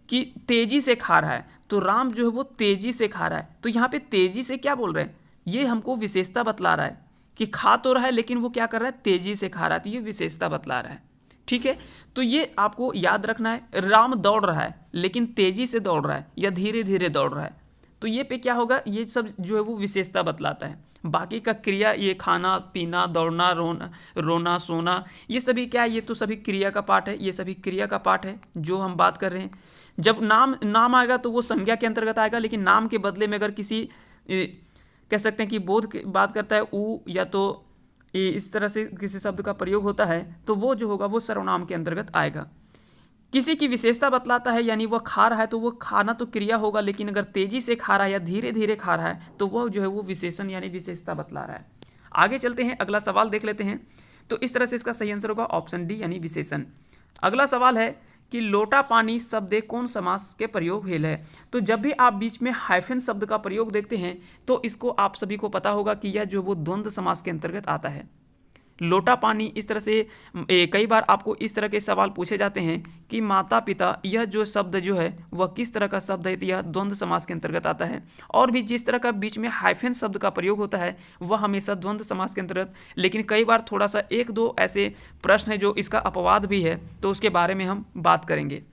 कि तेजी से खा रहा है, तो राम जो है वो तेजी से खा रहा है, तो यहाँ पे तेजी से क्या बोल रहे हैं, ये हमको विशेषता बतला रहा है कि खा तो रहा है लेकिन वो क्या कर रहा है, तेजी से खा रहा है, तो ये विशेषता बतला रहा है। ठीक है, तो ये आपको याद रखना है। राम दौड़ रहा है लेकिन तेजी से दौड़ रहा है या धीरे धीरे दौड़ रहा है, तो ये पे क्या होगा, ये सब जो है वो विशेषता बतलाता है। बाकी का क्रिया, ये खाना पीना, दौड़ना, रोना सोना, ये सभी क्या है, ये तो सभी क्रिया का पार्ट है, ये सभी क्रिया का पार्ट है जो हम बात कर रहे हैं। जब नाम आएगा तो वो संज्ञा के अंतर्गत आएगा, लेकिन नाम के बदले में अगर किसी कह सकते हैं कि बोध की बात करता है ऊ, या तो इस तरह से किसी शब्द का प्रयोग होता है, तो वो जो होगा वो सर्वनाम के अंतर्गत आएगा। किसी की विशेषता बतलाता है, यानी वह खा रहा है तो वो खाना तो क्रिया होगा, लेकिन अगर तेजी से खा रहा है या धीरे धीरे खा रहा है तो वह जो है वो विशेषण यानी विशेषता बतला रहा है। आगे चलते हैं, अगला सवाल देख लेते हैं। तो इस तरह से इसका सही आंसर होगा ऑप्शन डी यानी विशेषण। अगला सवाल है कि लोटा पानी शब्द कौन समास के प्रयोग हेल है। तो जब भी आप बीच में हाइफन शब्द का प्रयोग देखते हैं तो इसको आप सभी को पता होगा कि यह जो वो द्वंद्व समास के अंतर्गत आता है। लोटा पानी, इस तरह से कई बार आपको इस तरह के सवाल पूछे जाते हैं कि माता पिता, यह जो शब्द जो है वह किस तरह का शब्द है, तो यह द्वंद्व समास के अंतर्गत आता है। और भी जिस तरह का बीच में हाइफन शब्द का प्रयोग होता है वह हमेशा द्वंद्व समास के अंतर्गत, लेकिन कई बार थोड़ा सा एक दो ऐसे प्रश्न है जो इसका अपवाद भी है, तो उसके बारे में हम बात करेंगे।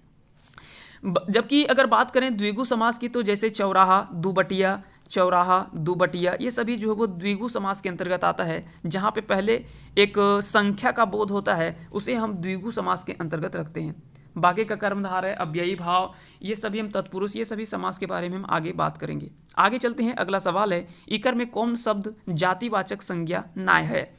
जबकि अगर बात करें द्विगु समास की, तो जैसे चौराहा, दुबटिया, चौराहा, दुबटिया, ये सभी जो है वो द्विगु समास के अंतर्गत आता है। जहाँ पे पहले एक संख्या का बोध होता है उसे हम द्विगु समास के अंतर्गत रखते हैं। बाकी का कर्मधारय, अव्ययी भाव, ये सभी हम तत्पुरुष, ये सभी समास के बारे में हम आगे बात करेंगे। आगे चलते हैं, अगला सवाल है इकर में कौन शब्द जातिवाचक संज्ञा नाय है।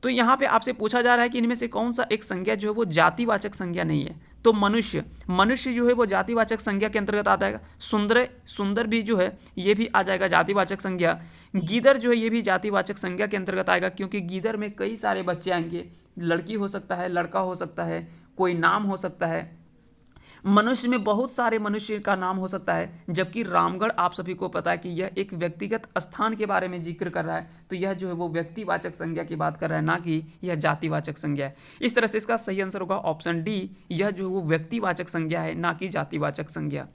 तो यहाँ पे आपसे पूछा जा रहा है कि इनमें से कौन सा एक संज्ञा जो है वो जातिवाचक संज्ञा नहीं है। तो मनुष्य जो है वो जातिवाचक संज्ञा के अंतर्गत आता है। सुंदर भी जो है ये भी आ जाएगा जातिवाचक संज्ञा। गीदड़ जो है ये भी जातिवाचक संज्ञा के अंतर्गत आएगा, क्योंकि गीदड़ में कई सारे बच्चे आएंगे, लड़की हो सकता है, लड़का हो सकता है, कोई नाम हो सकता है। मनुष्य में बहुत सारे मनुष्य का नाम हो सकता है, जबकि रामगढ़ आप सभी को पता है कि यह एक व्यक्तिगत स्थान के बारे में जिक्र कर रहा है, तो यह जो है वो व्यक्तिवाचक संज्ञा की बात कर रहा है, ना कि यह जातिवाचक संज्ञा है। इस तरह से इसका सही आंसर होगा ऑप्शन डी, यह जो है वो व्यक्तिवाचक संज्ञा है, ना कि जातिवाचक संज्ञा।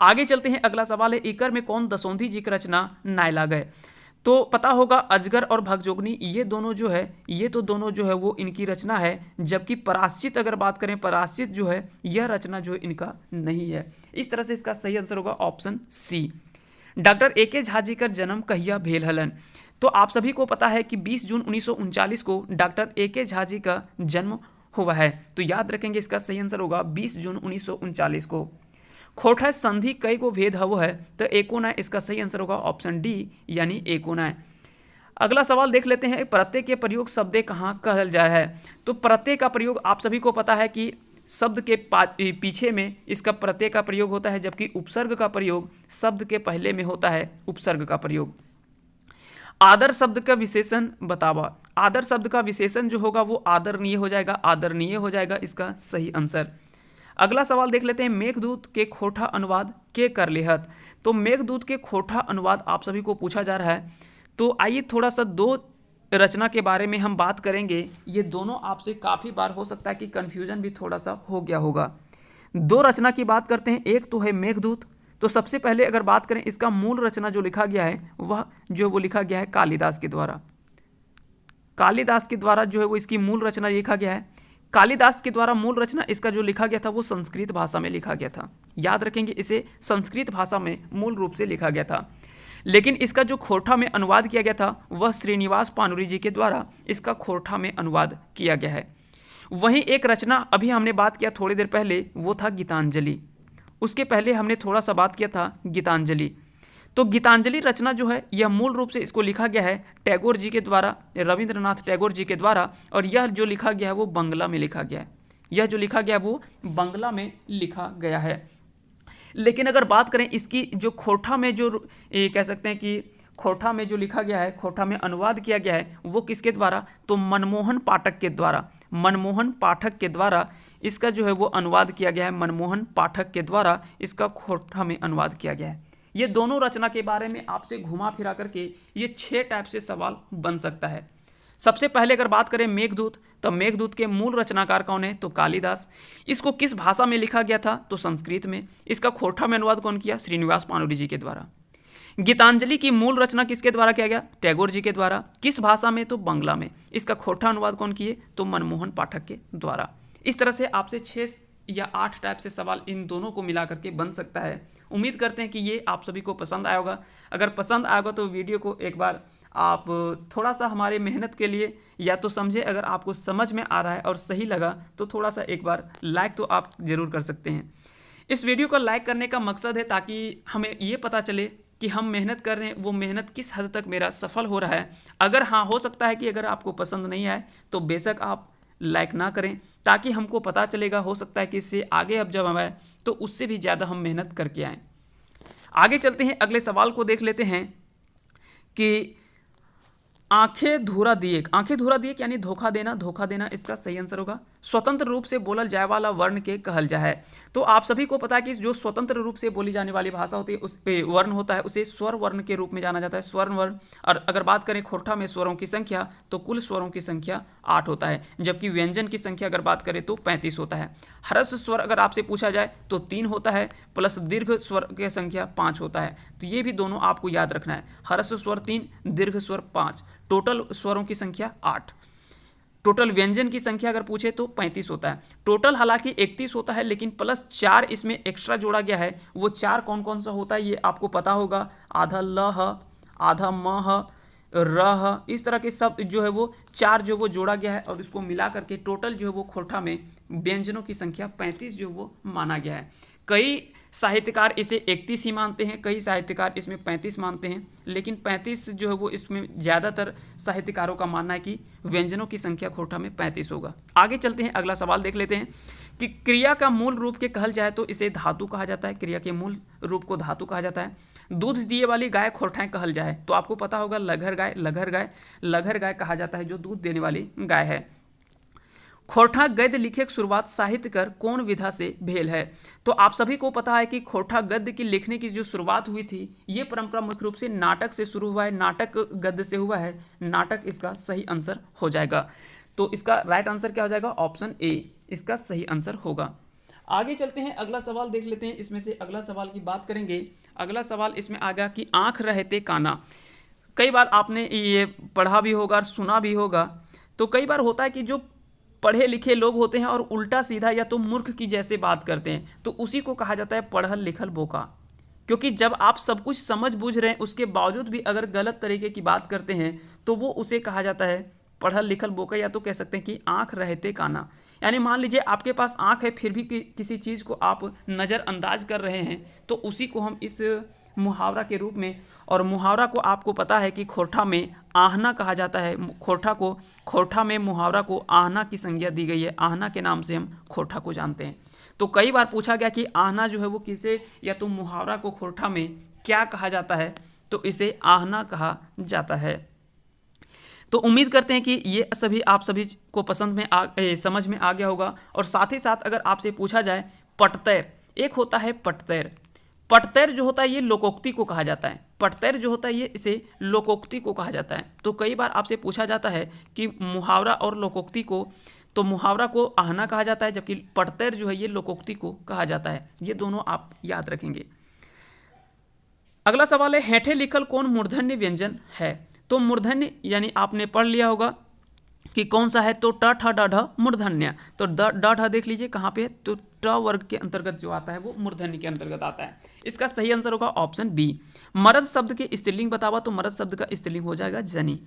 आगे चलते हैं, अगला सवाल है इकर में कौन दसोंधी जी की रचना नायला गए। तो पता होगा अजगर और भगजोगनी, ये दोनों जो है, ये तो दोनों जो है वो इनकी रचना है, जबकि पराश्चित अगर बात करें, पराश्चित जो है यह रचना जो है इनका नहीं है। इस तरह से इसका सही आंसर होगा option C. Doctor A K. Jha ji का जन्म कहिया भेल हलन। तो आप सभी को पता है कि 20 जून 1939 को डॉक्टर ए.के. झा जी का जन्म हुआ है, तो याद रखेंगे इसका सही आंसर होगा 20 जून 1939 को। खोटा संधि कई को भेद हवो है, तो एकोना, इसका सही आंसर होगा ऑप्शन डी यानी एकोना। अगला सवाल देख लेते हैं, प्रत्यय के प्रयोग शब्दे कहाँ कहल जाए है। तो प्रत्यय का प्रयोग आप सभी को पता है कि शब्द के पीछे में इसका प्रत्यय का प्रयोग होता है, जबकि उपसर्ग का प्रयोग शब्द के पहले में होता है, उपसर्ग का प्रयोग। आदर शब्द का विशेषण बतावा। आदर शब्द का विशेषण जो होगा वो आदरणीय हो जाएगा, आदरणीय हो जाएगा इसका सही आंसर। अगला सवाल देख लेते हैं, मेघदूत के खोटा अनुवाद के कर लेहत। तो मेघदूत के खोटा अनुवाद आप सभी को पूछा जा रहा है, तो आइए थोड़ा सा दो रचना के बारे में हम बात करेंगे। ये दोनों आपसे काफ़ी बार हो सकता है कि कन्फ्यूजन भी थोड़ा सा हो गया होगा। दो रचना की बात करते हैं, एक तो है मेघदूत। तो सबसे पहले अगर बात करें, इसका मूल रचना जो लिखा गया है वह जो वो लिखा गया है कालिदास के द्वारा। कालिदास के द्वारा जो है वो इसकी मूल रचना लिखा गया है। कालिदास के द्वारा मूल रचना इसका जो लिखा गया था वो संस्कृत भाषा में लिखा गया था। याद रखेंगे, इसे संस्कृत भाषा में मूल रूप से लिखा गया था, लेकिन इसका जो खोरठा में अनुवाद किया गया था वह श्रीनिवास पानुरी जी के द्वारा इसका खोरठा में अनुवाद किया गया है। वहीं एक रचना अभी हमने बात किया थोड़ी देर पहले, वो था गीतांजलि। उसके पहले हमने थोड़ा सा बात किया था गीतांजलि। तो गीतांजलि रचना जो है यह मूल रूप से इसको लिखा गया है टैगोर जी के द्वारा, रविंद्रनाथ टैगोर जी के द्वारा, और यह जो लिखा गया है वो बंगला में लिखा गया है। यह जो लिखा गया है वो बंगला में लिखा गया है। लेकिन अगर बात करें इसकी जो खोरठा में जो कह सकते हैं कि खोरठा में जो लिखा गया है, खोरठा में अनुवाद किया गया है, वो किसके द्वारा? तो मनमोहन पाठक के द्वारा। मनमोहन पाठक के द्वारा इसका जो है वो अनुवाद किया गया है। मनमोहन पाठक के द्वारा इसका खोरठा में अनुवाद किया गया है। ये दोनों रचना के बारे में आपसे घुमा फिरा करके ये 6 टाइप से सवाल बन सकता है। सबसे पहले अगर बात करें मेघदूत, तो मेघदूत के मूल रचनाकार कौन है? तो कालिदास। इसको किस भाषा में लिखा गया था? तो संस्कृत में। इसका खोरठा में अनुवाद कौन किया? श्रीनिवास पानुरी जी के द्वारा। गीतांजलि की मूल रचना किसके द्वारा किया गया? टैगोर जी के द्वारा। किस भाषा में? तो बंगला में। इसका खोरठा अनुवाद कौन किए? तो मनमोहन पाठक के द्वारा। इस तरह से आपसे 6 या 8 टाइप से सवाल इन दोनों को मिला करके बन सकता है। उम्मीद करते हैं कि ये आप सभी को पसंद आया होगा। अगर पसंद आया होगा तो वीडियो को एक बार आप थोड़ा सा हमारे मेहनत के लिए या तो समझे, अगर आपको समझ में आ रहा है और सही लगा तो थोड़ा सा एक बार लाइक तो आप ज़रूर कर सकते हैं। इस वीडियो को लाइक करने का मकसद है ताकि हमें ये पता चले कि हम मेहनत कर रहे हैं, वो मेहनत किस हद तक मेरा सफल हो रहा है। अगर हाँ, हो सकता है कि अगर आपको पसंद नहीं आए तो बेशक आप लाइक ना करें, ताकि हमको पता चलेगा, हो सकता है कि इससे आगे अब जब हम आए तो उससे भी ज़्यादा हम मेहनत करके आएँ। आगे चलते हैं, अगले सवाल को देख लेते हैं कि आंखें धूरा दिए। आंखें धूरा दिए यानी धोखा देना। धोखा देना इसका सही आंसर होगा। स्वतंत्र रूप से बोलल जाए वाला वर्ण के कहल जाए। तो आप सभी को पता है कि जो स्वतंत्र रूप से बोली जाने वाली भाषा होती है, उस वर्ण होता है, उसे स्वर वर्ण के रूप में जाना जाता है, स्वर्ण वर्ण। और अगर बात करें खोरठा में स्वरों की संख्या, तो कुल स्वरों की संख्या 8 होता है, जबकि व्यंजन की संख्या अगर बात करें तो 35 होता है। ह्रस्व स्वर अगर आपसे पूछा जाए तो 3 होता है, प्लस दीर्घ स्वर की संख्या 5 होता है। तो ये भी दोनों आपको याद रखना है। ह्रस्व स्वर 3, दीर्घ स्वर 5, टोटल स्वरों की संख्या 8। टोटल व्यंजन की संख्या अगर पूछे तो 35 होता है। टोटल हालांकि 31 होता है, लेकिन प्लस 4 इसमें एक्स्ट्रा जोड़ा गया है। वो 4 कौन कौन सा होता है ये आपको पता होगा। आधा लह, आधा मह, रह, इस तरह के सब जो है वो 4 जो वो जोड़ा गया है, और इसको मिला करके टोटल जो है वो खोरठा में व्यंजनों की संख्या 35 जो वो माना गया है। कई साहित्यकार इसे 31 ही मानते हैं, कई साहित्यकार इसमें 35 मानते हैं, लेकिन 35 जो है वो इसमें ज़्यादातर साहित्यकारों का मानना है कि व्यंजनों की संख्या खोरठा में 35 होगा। आगे चलते हैं, अगला सवाल देख लेते हैं कि क्रिया का मूल रूप के कहल जाए तो इसे धातु कहा जाता है। क्रिया के मूल रूप को धातु कहा जाता है। दूध दिए वाली गाय खोरठाएं कहल जाए तो आपको पता होगा लघर गाय। लघर गाय, लघर गाय कहा जाता है जो दूध देने वाली गाय है। खोरठा गद्य लिखे की शुरुआत साहित्यकर कौन विधा से भेल है? तो आप सभी को पता है कि खोरठा गद्य की लिखने की जो शुरुआत हुई थी, ये परंपरा मुख्य रूप से नाटक से शुरू हुआ है। नाटक गद्य से हुआ है। नाटक इसका सही आंसर हो जाएगा। तो इसका राइट आंसर क्या हो जाएगा? ऑप्शन ए इसका सही आंसर होगा। आगे चलते हैं, अगला सवाल देख लेते हैं। इसमें से अगला सवाल की बात करेंगे। अगला सवाल इसमें आ गया कि आँख रहते काना। कई बार आपने ये पढ़ा भी होगा और सुना भी होगा। तो कई बार होता है कि जो पढ़े लिखे लोग होते हैं और उल्टा सीधा या तो मूर्ख की जैसे बात करते हैं, तो उसी को कहा जाता है पढ़ल लिखल बोका। क्योंकि जब आप सब कुछ समझ बूझ रहे हैं उसके बावजूद भी अगर गलत तरीके की बात करते हैं तो वो उसे कहा जाता है पढ़ल लिखल बोका, या तो कह सकते हैं कि आंख रहते काना। यानी मान लीजिए आपके पास आंख है फिर भी किसी चीज़ को आप नज़रअंदाज कर रहे हैं, तो उसी को हम इस मुहावरा के रूप में, और मुहावरा को आपको पता है कि खोरठा में आहना कहा जाता है। खोरठा में मुहावरा को आहना की संज्ञा दी गई है। आहना के नाम से हम खोरठा को जानते हैं। तो कई बार पूछा गया कि आहना जो है वो किसे या तो मुहावरा को खोरठा में क्या कहा जाता है, तो इसे आहना कहा जाता है। तो उम्मीद करते हैं कि ये सभी आप सभी को समझ में आ गया होगा। और साथ ही साथ अगर आपसे पूछा जाए पटतैर, एक होता है पटतैर। पटतैर जो होता है ये लोकोक्ति को कहा जाता है। पटतैर जो होता है ये इसे लोकोक्ति को कहा जाता है। तो कई बार आपसे पूछा जाता है कि मुहावरा और लोकोक्ति को, तो मुहावरा को आहना कहा जाता है, जबकि पटतैर जो है ये लोकोक्ति को कहा जाता है। ये दोनों आप याद रखेंगे। अगला सवाल है हेठे लिखल कौन मूर्धन्य व्यंजन है? तो मूर्धन्य यानी आपने पढ़ लिया होगा कि कौन सा है, तो ट ठ ड ढ मूर्धन्य। तो ड ढ देख लीजिए कहाँ पे है, तो ट वर्ग के अंतर्गत जो आता है वो मूर्धन्य के अंतर्गत आता है। इसका सही आंसर होगा ऑप्शन बी। मरद शब्द के स्त्रीलिंग बतावा, तो मरद शब्द का स्त्रीलिंग हो जाएगा जनी।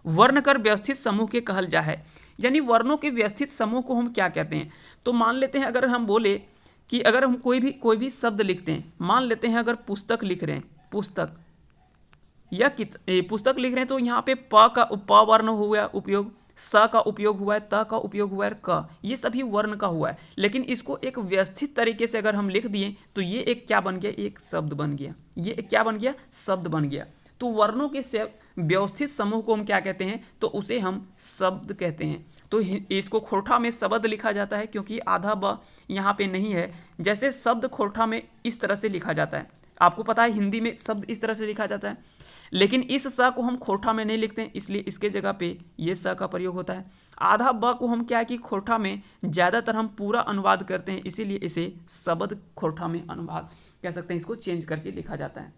वर्ण कर व्यवस्थित समूह के कहल जा है, यानी वर्णों के व्यवस्थित समूह को हम क्या कहते हैं। तो मान लेते हैं अगर हम बोले कि अगर हम कोई भी शब्द लिखते हैं, मान लेते हैं अगर पुस्तक लिख रहे हैं, पुस्तक या पुस्तक लिख रहे हैं, तो यहाँ पे प वर्ण हुआ उपयोग, स का उपयोग हुआ है, त का उपयोग हुआ है, क, ये सभी वर्ण का हुआ है। लेकिन इसको एक व्यवस्थित तरीके से अगर हम लिख दिए तो ये एक क्या बन गया, एक शब्द बन गया। ये एक क्या बन गया, शब्द बन गया। तो वर्णों के व्यवस्थित समूह को हम क्या कहते हैं, तो उसे हम शब्द कहते हैं। तो इसको खोरठा में शब्द लिखा जाता है, क्योंकि आधा ब यहाँ पे नहीं है। जैसे शब्द खोरठा में इस तरह से लिखा जाता है, आपको पता है हिंदी में शब्द इस तरह से लिखा जाता है, लेकिन इस स को हम खोरठा में नहीं लिखते हैं, इसलिए इसके जगह पे ये स का प्रयोग होता है। आधा ब को हम क्या है कि खोरठा में ज़्यादातर हम पूरा अनुवाद करते हैं, इसीलिए इसे शब्द खोरठा में अनुवाद कह सकते हैं, इसको चेंज करके लिखा जाता है।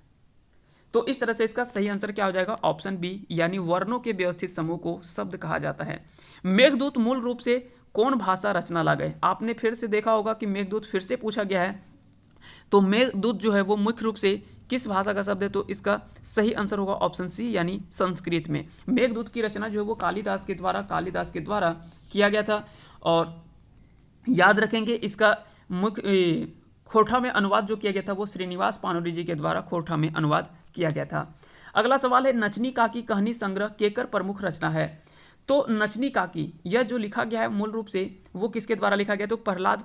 तो इस तरह से इसका सही आंसर क्या हो जाएगा, ऑप्शन बी, यानी वर्णों के व्यवस्थित समूह को शब्द कहा जाता है। मेघदूत मूल रूप से कौन भाषा रचना लागे। आपने फिर से देखा होगा कि मेघदूत फिर से पूछा गया है, तो मेघदूत जो है वो मुख्य रूप से किस भाषा का शब्द है, तो इसका सही आंसर होगा ऑप्शन सी, यानी संस्कृत में। मेघदूत की रचना जो है वो कालिदास के द्वारा किया गया था। और याद रखेंगे इसका मुख्य खोरठा में अनुवाद जो किया गया था वो श्रीनिवास पानोरी जी के द्वारा खोरठा में अनुवाद किया गया था। अगला सवाल है, नचनी काकी कहानी संग्रह केकर प्रमुख रचना है। तो नचनी काकी यह जो लिखा गया है मूल रूप से वो किसके द्वारा लिखा गया, तो प्रहलाद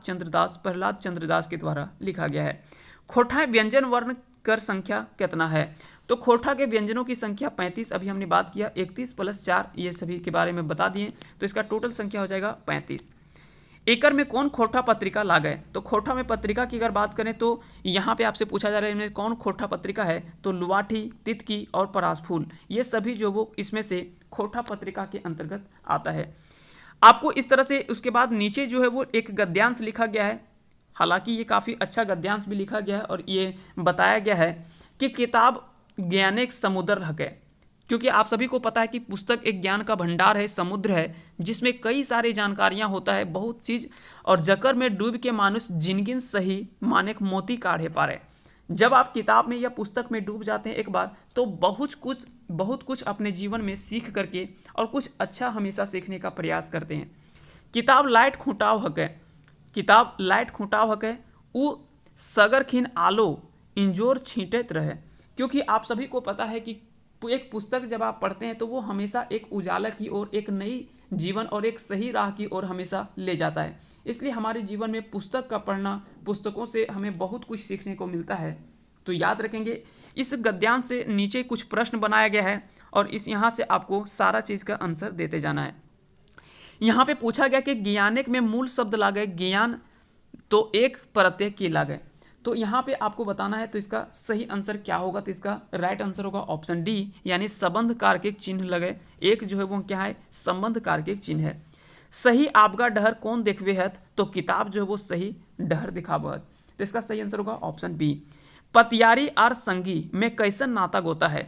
चंद्र दास के द्वारा लिखा गया है। खोरठा व्यंजन वर्ण कर संख्या कितना है। तो खोरठा के व्यंजनों की संख्या 35, अभी हमने बात किया 31 + 4, ये सभी के बारे में बता दिए, तो इसका टोटल संख्या हो जाएगा 35। एकर में कौन खोरठा पत्रिका ला गए। तो खोरठा में पत्रिका की अगर बात करें तो यहाँ पे आपसे पूछा जा रहा है इनमें कौन खोरठा पत्रिका है, तो लुवाठी, तितकी और परासफूल, ये सभी जो वो इसमें से खोरठा पत्रिका के अंतर्गत आता है। आपको इस तरह से उसके बाद नीचे जो है वो एक गद्यांश लिखा गया है, हालांकि ये काफ़ी अच्छा गद्यांश भी लिखा गया है, और ये बताया गया है कि किताब ज्ञानेक समुद्र है, क्योंकि आप सभी को पता है कि पुस्तक एक ज्ञान का भंडार है, समुद्र है, जिसमें कई सारी जानकारियां होता है, बहुत चीज़, और जकर में डूब के मानुष जिनगिन सही मानेक मोती काढ़े पारे। जब आप किताब में या पुस्तक में डूब जाते हैं एक बार, तो बहुत कुछ अपने जीवन में सीख करके और कुछ अच्छा हमेशा सीखने का प्रयास करते हैं। किताब लाइट खूंटाव हके उ सगर खिन आलो इंजोर छींटत रहे। क्योंकि आप सभी को पता है कि एक पुस्तक जब आप पढ़ते हैं तो वो हमेशा एक उजाला की ओर, एक नई जीवन और एक सही राह की ओर हमेशा ले जाता है। इसलिए हमारे जीवन में पुस्तक का पढ़ना, पुस्तकों से हमें बहुत कुछ सीखने को मिलता है। तो याद रखेंगे, इस गद्यांश से नीचे कुछ प्रश्न बनाया गया है, और इस यहाँ से आपको सारा चीज़ का आंसर देते जाना है। यहाँ पे पूछा गया कि ज्ञानिक में मूल शब्द ला गए ज्ञान, तो एक प्रत्यय की ला गए। तो यहाँ पे आपको बताना है, तो इसका सही आंसर क्या होगा, तो इसका राइट आंसर होगा ऑप्शन डी, यानी संबंध कारक चिन्ह लगे। एक जो है वो क्या है, संबंध कारक चिन्ह है। सही आपका डहर कौन देखवे है, तो किताब जो है वो सही डहर दिखावत, तो इसका सही आंसर होगा ऑप्शन बी। पतियारी और संगी में कैसन नाता होता है।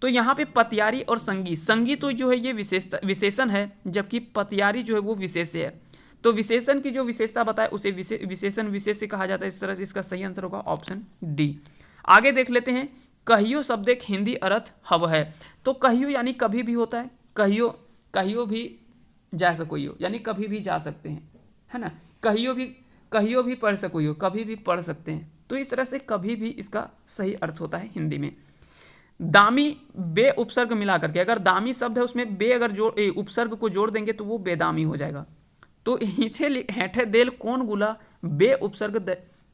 तो यहाँ पे पतियारी और संगी तो जो है ये विशेषण है, जबकि पतियारी जो है वो विशेष्य है। तो विशेषण की जो विशेषता बताए उसे विशेषण विशेष्य कहा जाता है। इस तरह से इसका सही आंसर होगा ऑप्शन डी। आगे देख लेते हैं, कहियो शब्द एक हिंदी अर्थ हव है। तो कहियो यानी कभी भी होता है, कहियो भी जा सकोयो, यानी कभी भी जा सकते हैं, है ना। कहियो भी पढ़ सकोयो, कभी भी पढ़ सकते हैं। तो इस तरह से कभी भी इसका सही अर्थ होता है हिंदी में। दामी बे उपसर्ग मिला करके, अगर दामी शब्द है उसमें बे अगर उपसर्ग को जोड़ देंगे तो वो बेदामी हो जाएगा। तो हिंचे हेठे देल कौन गुला बे उपसर्ग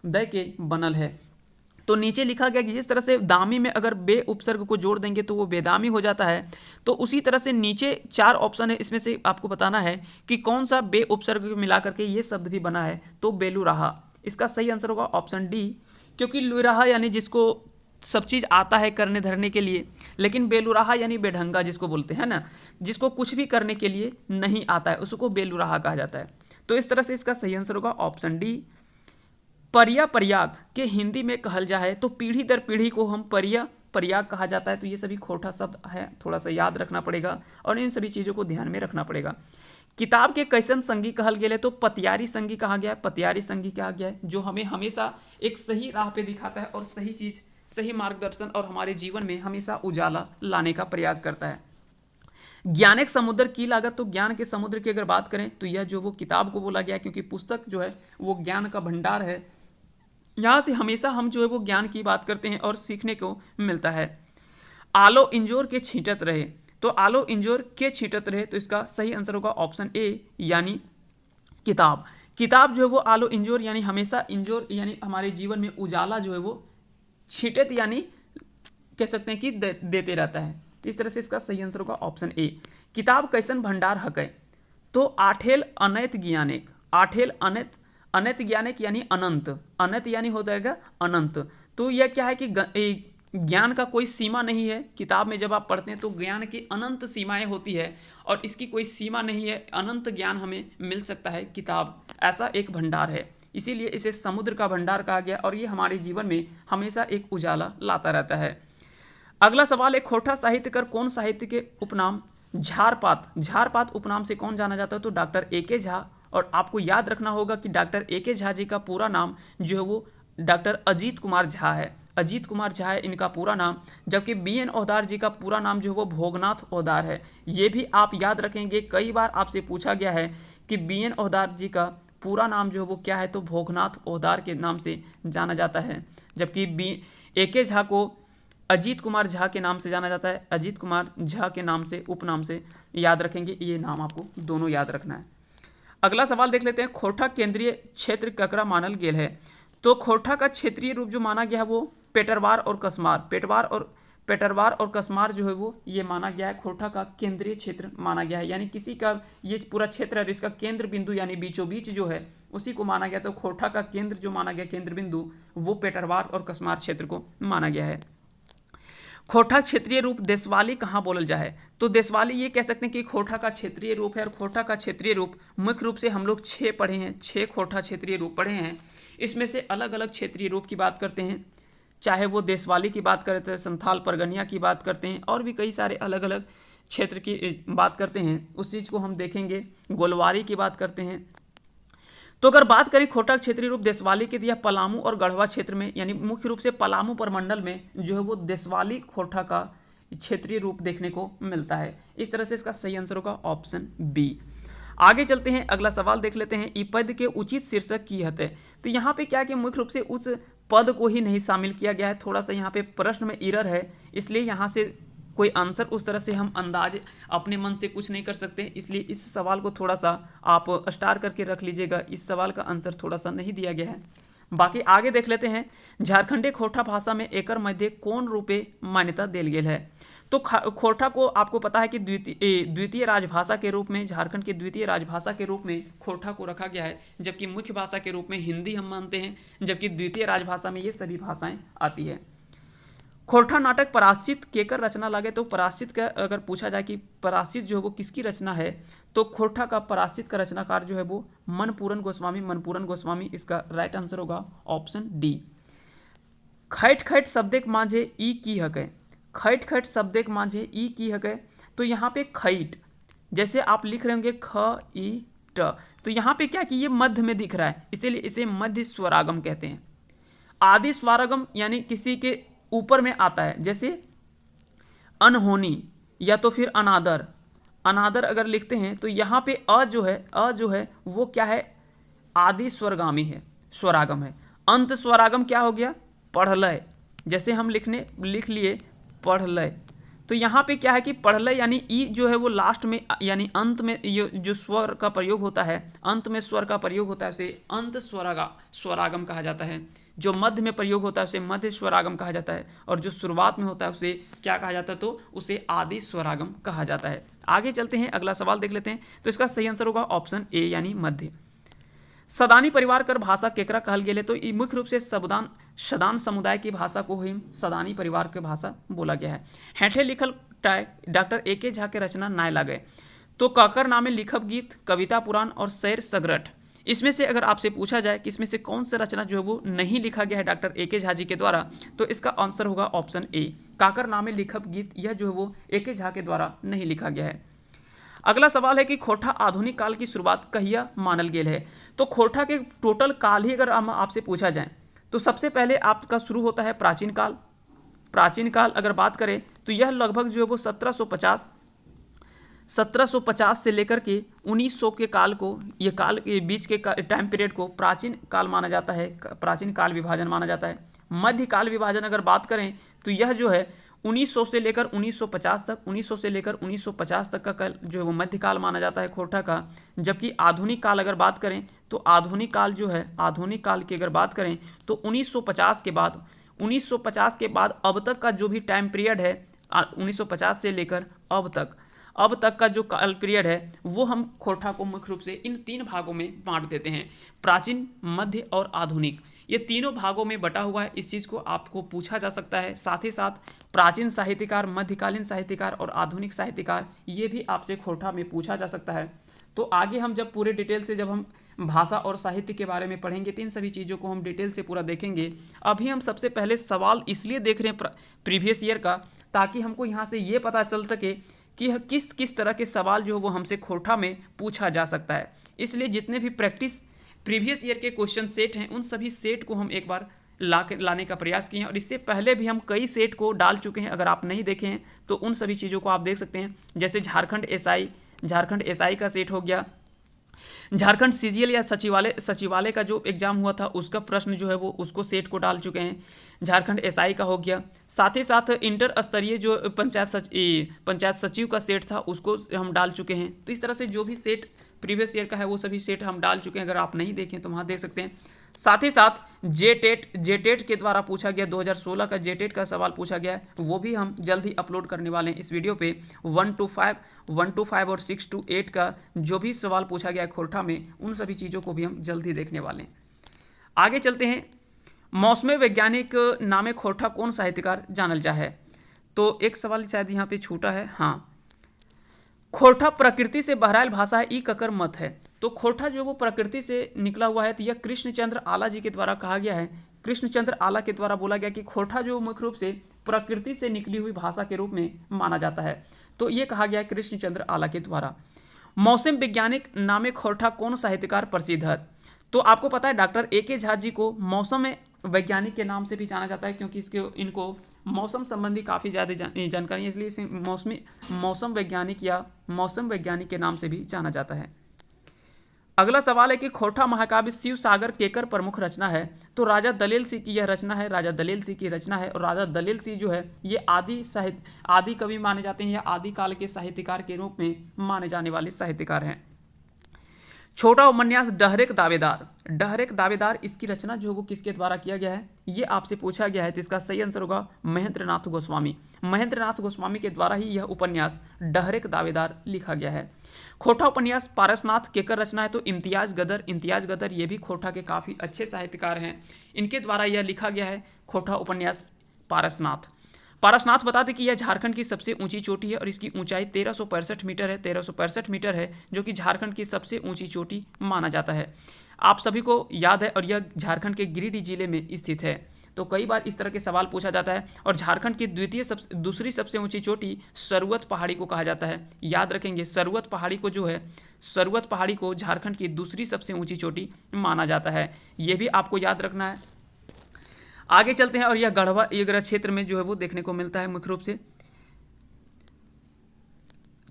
द के बनल है। तो नीचे लिखा गया कि जिस तरह से दामी में अगर बे उपसर्ग को जोड़ देंगे तो वो बेदामी हो जाता है, तो उसी तरह से नीचे 4 ऑप्शन है, इसमें से आपको बताना है कि कौन सा बे उपसर्ग मिला करके ये शब्द भी बना है। तो बेलुराहा, इसका सही आंसर होगा ऑप्शन डी, क्योंकि लुराहा यानी जिसको सब चीज़ आता है करने धरने के लिए, लेकिन बेलुराहा यानी बेढंगा जिसको बोलते हैं ना, जिसको कुछ भी करने के लिए नहीं आता है, उसको बेलुराहा कहा जाता है। तो इस तरह से इसका सही आंसर होगा ऑप्शन डी। परिया प्रयाग के हिंदी में कहल जा है, तो पीढ़ी दर पीढ़ी को हम प्रयाग कहा जाता है। तो ये सभी खोटा शब्द है, थोड़ा सा याद रखना पड़ेगा और इन सभी चीज़ों को ध्यान में रखना पड़ेगा। किताब के कैसन संगी कहल गेले तो पतियारी संगी कहा गया है, पतियारी संगी कहा गया है, जो हमें हमेशा एक सही राह पे दिखाता है और सही चीज, सही मार्गदर्शन और हमारे जीवन में हमेशा उजाला लाने का प्रयास करता है। ज्ञानिक समुद्र की लागत, तो ज्ञान के समुद्र की अगर बात करें तो यह जो वो किताब को बोला गया है, क्योंकि पुस्तक जो है वो ज्ञान का भंडार है। यहाँ से हमेशा हम जो है वो ज्ञान की बात करते हैं और सीखने को मिलता है। आलो इंजोर के छींटत रहे, तो आलो इंजोर के छींटत रहे, तो इसका सही आंसर होगा ऑप्शन ए यानी किताब। किताब जो है वो आलो इंजोर यानी हमेशा इंजोर यानी हमारे जीवन में उजाला जो है वो छींटत यानी कह सकते हैं कि देते रहता है। इस तरह से इसका सही आंसर होगा ऑप्शन ए। किताब कैसन भंडार हकै, तो आठेल अनैत ज्ञानिक, आठेल अनैत, अनैत ज्ञानिक यानी अनंत, अनंत यानी हो जाएगा अनंत। तो यह क्या है कि ज्ञान का कोई सीमा नहीं है। किताब में जब आप पढ़ते हैं तो ज्ञान की अनंत सीमाएं होती है और इसकी कोई सीमा नहीं है, अनंत ज्ञान हमें मिल सकता है। किताब ऐसा एक भंडार है, इसीलिए इसे समुद्र का भंडार कहा गया और ये हमारे जीवन में हमेशा एक उजाला लाता रहता है। अगला सवाल है, खोटा साहित्यकार कौन साहित्य के उपनाम झारपात, झारपात उपनाम से कौन जाना जाता है, तो डॉक्टर ए के झा। और आपको याद रखना होगा कि डॉक्टर ए के झा जी का पूरा नाम जो है वो डॉक्टर अजीत कुमार झा है, अजीत कुमार झा है इनका पूरा नाम। जबकि बी एन ओहदार जी का पूरा नाम जो है वो भोगनाथ ओहदार है। ये भी आप याद रखेंगे, कई बार आपसे पूछा गया है कि बी एन ओहदार जी का पूरा नाम जो है वो क्या है, तो भोगनाथ ओहदार के नाम से जाना जाता है। जबकि बी ए के झा को अजीत कुमार झा के नाम से जाना जाता है, अजीत कुमार झा के नाम से, उपनाम से याद रखेंगे। ये नाम आपको दोनों याद रखना है। अगला सवाल देख लेते हैं, खोटा केंद्रीय क्षेत्र ककरा मानल गेल है, तो खोटा का क्षेत्रीय रूप जो माना गया है वो पेटरवार और कसमार, पेटरवार और कसमार जो है वो ये माना गया है, खोटा का केंद्रीय क्षेत्र माना गया है। यानी किसी का ये पूरा क्षेत्र है इसका केंद्र बिंदु यानी बीचों बीच जो है उसी को माना गया। तो खोटा का केंद्र जो माना गया, केंद्र बिंदु, वो पेटरवार और कसमार क्षेत्र को माना गया है। खोटा क्षेत्रीय रूप देशवाली कहाँ बोलल जा है, तो देशवाली ये कह सकते हैं कि खोटा का क्षेत्रीय रूप है। और खोटा का क्षेत्रीय रूप मुख्य रूप से हम लोग 6 पढ़े हैं, 6 खोटा क्षेत्रीय रूप पढ़े हैं। इसमें से अलग अलग क्षेत्रीय रूप की बात करते हैं, चाहे वो देशवाली की बात करते हैं, संथाल परगनिया की बात करते हैं, और भी कई सारे अलग अलग क्षेत्र की बात करते हैं। उस चीज़ को हम देखेंगे। गोलवारी की बात करते हैं। तो अगर बात करें खोटा क्षेत्रीय रूप देशवाली के दिया पलामू और गढ़वा क्षेत्र में, यानी मुख्य रूप से पलामू प्रमंडल में जो है वो देशवाली खोटा का क्षेत्रीय रूप देखने को मिलता है। इस तरह से इसका सही आंसर होगा ऑप्शन बी। आगे चलते हैं, अगला सवाल देख लेते हैं, ई पद के उचित शीर्षक की हते, तो यहाँ पे क्या कि मुख्य रूप से उस पद को ही नहीं शामिल किया गया है। थोड़ा सा यहाँ पे प्रश्न में एरर है, इसलिए यहाँ से कोई आंसर उस तरह से हम अंदाज अपने मन से कुछ नहीं कर सकते। इसलिए इस सवाल को थोड़ा सा आप स्टार करके रख लीजिएगा, इस सवाल का आंसर थोड़ा सा नहीं दिया गया है। बाकी आगे देख लेते हैं, झारखंडी खोटा भाषा में एकर मध्य कौन रूपे मान्यता देल गेल है, तो खोटा को आपको पता है कि द्वितीय राजभाषा के रूप में, झारखंड की द्वितीय राजभाषा के रूप में खोटा को रखा गया है। जबकि मुख्य भाषा के रूप में हिंदी हम मानते हैं, जबकि द्वितीय राजभाषा में ये सभी भाषाएं आती है। खोटा नाटक पराश्रित केकर रचना लगे, तो पराश्रित का अगर पूछा जाए कि पराश्रित जो है वो किसकी रचना है, तो खोटा का पराश्रित का रचनाकार जो है वो मनपूरन गोस्वामी, मनपूरन गोस्वामी इसका राइट आंसर होगा ऑप्शन डी। खैट खैट शब्देक मांझे ई की हकै, खैट खैट शब्देक मांझे ई की हकै, तो यहाँ पे खैट जैसे आप लिख रहे होंगे ख ई ट, तो यहाँ पे क्या कि ये मध्य में दिख रहा है, इसीलिए इसे मध्य स्वरागम कहते हैं। आदि स्वरागम यानी किसी के ऊपर में आता है, जैसे अनहोनी या तो फिर अनादर, अनादर अगर लिखते हैं तो यहाँ पे अ जो है वो क्या है, आदि स्वरगामी है, स्वरागम है। अंत स्वरागम क्या हो गया, पढ़लय, जैसे हम लिख लिए पढ़लय, तो यहाँ पे क्या है कि पढ़लय यानी ई जो है वो लास्ट में यानी अंत में ये जो स्वर का प्रयोग होता है, अंत में स्वर का प्रयोग होता है उसे अंत स्वरागम कहा जाता है। जो मध्य में प्रयोग होता है उसे मध्य स्वरागम कहा जाता है, और जो शुरुआत में होता है उसे क्या कहा जाता है, तो उसे आदि स्वरागम कहा जाता है। आगे चलते हैं, अगला सवाल देख लेते हैं, तो इसका सही आंसर होगा ऑप्शन ए यानी मध्य। सदानी परिवार कर भाषा केकरा कहल गेले, तो ये मुख्य रूप से सदान समुदाय की भाषा को ही सदानी परिवार के भाषा बोला गया है। हेठे लिखल डॉक्टर ए के झा के रचना नाय लागे, तो काकर नामे लिखब गीत, कविता पुराण और शेर सगरठ, इसमें से अगर आपसे पूछा जाए कि इसमें से कौन सा रचना जो है वो नहीं लिखा गया है डॉक्टर ए के झा जी के द्वारा, तो इसका आंसर होगा ऑप्शन ए, काकर नामे लिखब गीत, यह जो है वो ए के झा के द्वारा नहीं लिखा गया है। अगला सवाल है कि खोटा आधुनिक काल की शुरुआत कहिया मानल गेल है। तो खोटा के टोटल काल ही अगर हम आपसे पूछा जाए तो सबसे पहले आपका शुरू होता है प्राचीन काल। प्राचीन काल अगर बात करें तो यह लगभग जो है वो 1750 से लेकर के 1900 के काल को, ये काल के बीच के टाइम पीरियड को प्राचीन काल माना जाता है, प्राचीन काल विभाजन माना जाता है। मध्य काल विभाजन अगर बात करें तो यह जो है 1900 से लेकर 1950 तक, 1900 से लेकर 1950 तक का काल जो है वो मध्यकाल माना जाता है खोटा का। जबकि आधुनिक काल अगर बात करें तो आधुनिक काल जो है, आधुनिक काल की अगर बात करें तो 1950 के बाद, 1950 के बाद अब तक का जो भी टाइम पीरियड है 1950 से लेकर अब तक का जो काल पीरियड है वो हम खोटा को मुख्य रूप से इन 3 भागों में बांट देते हैं, प्राचीन, मध्य और आधुनिक। ये तीनों भागों में बटा हुआ है। इस चीज़ को आपको पूछा जा सकता है। साथ ही साथ प्राचीन साहित्यकार, मध्यकालीन साहित्यकार और आधुनिक साहित्यकार, ये भी आपसे खोटा में पूछा जा सकता है। तो आगे हम जब पूरे डिटेल से जब हम भाषा और साहित्य के बारे में पढ़ेंगे तो इन सभी चीज़ों को हम डिटेल से पूरा देखेंगे। अभी हम सबसे पहले सवाल इसलिए देख रहे हैं प्रीवियस ईयर का, ताकि हमको यहाँ से ये पता चल सके कि किस किस तरह के सवाल जो वो हमसे खोटा में पूछा जा सकता है। इसलिए जितने भी प्रीवियस ईयर के क्वेश्चन सेट हैं उन सभी सेट को हम एक बार लाने का प्रयास किए हैं, और इससे पहले भी हम कई सेट को डाल चुके हैं। अगर आप नहीं देखे हैं तो उन सभी चीज़ों को आप देख सकते हैं। जैसे झारखंड एसआई का सेट हो गया, झारखंड सीजीएल या सचिवालय का जो एग्जाम हुआ था उसका प्रश्न जो है वो उसको सेट को डाल चुके हैं, झारखंड एसआई का हो गया। साथ ही साथ इंटर स्तरीय जो पंचायत सचिव का सेट था उसको हम डाल चुके हैं। तो इस तरह से जो भी सेट प्रीवियस ईयर का है वो सभी सेट हम डाल चुके हैं। अगर आप नहीं देखें तो वहाँ देख सकते हैं। साथ ही साथ जेटेट के द्वारा पूछा गया 2016 का जेटेट का सवाल पूछा गया है, वो भी हम जल्द ही अपलोड करने वाले हैं इस वीडियो पे। 1 to 5 और 6 to 8 का जो भी सवाल पूछा गया है खोटा में, उन सभी चीज़ों को भी हम जल्द ही देखने वाले हैं। आगे चलते हैं। मौसमी वैज्ञानिक नामे खोटा कौन साहित्यकार जानल जा है। तो एक सवाल शायद यहाँ पे छूटा है। हाँ, खोटा प्रकृति से बहरायल भाषा है, ई ककर मत है। तो खोटा जो वो प्रकृति से निकला हुआ है, तो यह कृष्णचंद्र आला जी के द्वारा कहा गया है। कृष्णचंद्र आला के द्वारा बोला गया कि खोटा जो मुख्य रूप से प्रकृति से निकली हुई भाषा के रूप में माना जाता है। तो ये कहा गया है कृष्णचंद्र आला के द्वारा। मौसम वैज्ञानिक नामे खोटा कौन साहित्यकार प्रसिद्ध है। तो आपको पता है डॉक्टर ए.के. झा जी को मौसम वैज्ञानिक के नाम से भी जाना जाता है, क्योंकि इनको मौसम संबंधी काफ़ी ज़्यादा जानकारी है, इसलिए इसे मौसम वैज्ञानिक के नाम से भी जाना जाता है। अगला सवाल है कि खोटा महाकाव्य शिव सागर केकर प्रमुख रचना है। तो राजा दलेल सिंह की यह रचना है, राजा दलेल सिंह की रचना है। और राजा दलेल सिंह जो है ये आदि कवि माने जाते हैं, या आदि काल के साहित्यकार के रूप में माने जाने वाले साहित्यकार हैं। छोटा उपन्यास डहरेक दावेदार इसकी रचना जो है वो किसके द्वारा किया गया है, ये आपसे पूछा गया है। तो इसका सही आंसर होगा महेंद्रनाथ गोस्वामी के द्वारा ही यह उपन्यास डहरेक दावेदार लिखा गया है। खोटा उपन्यास पारसनाथ केकर रचना है। तो इम्तियाज गदर ये भी खोटा के काफ़ी अच्छे साहित्यकार हैं, इनके द्वारा यह लिखा गया है खोटा उपन्यास पारसनाथ बता दें कि यह झारखंड की सबसे ऊंची चोटी है और इसकी ऊंचाई 1365 मीटर है, जो कि झारखंड की सबसे ऊंची चोटी माना जाता है। आप सभी को याद है, और यह झारखंड के गिरिडीह जिले में स्थित है। तो कई बार इस तरह के सवाल पूछा जाता है। और झारखंड की दूसरी सबसे ऊंची चोटी सरवत पहाड़ी को कहा जाता है। याद रखेंगे, सरवत पहाड़ी को झारखंड की दूसरी सबसे ऊंची चोटी माना जाता है। ये भी आपको याद रखना है। आगे चलते हैं। और यह गढ़वा एगरा क्षेत्र में जो है वो देखने को मिलता है मुख्य रूप से।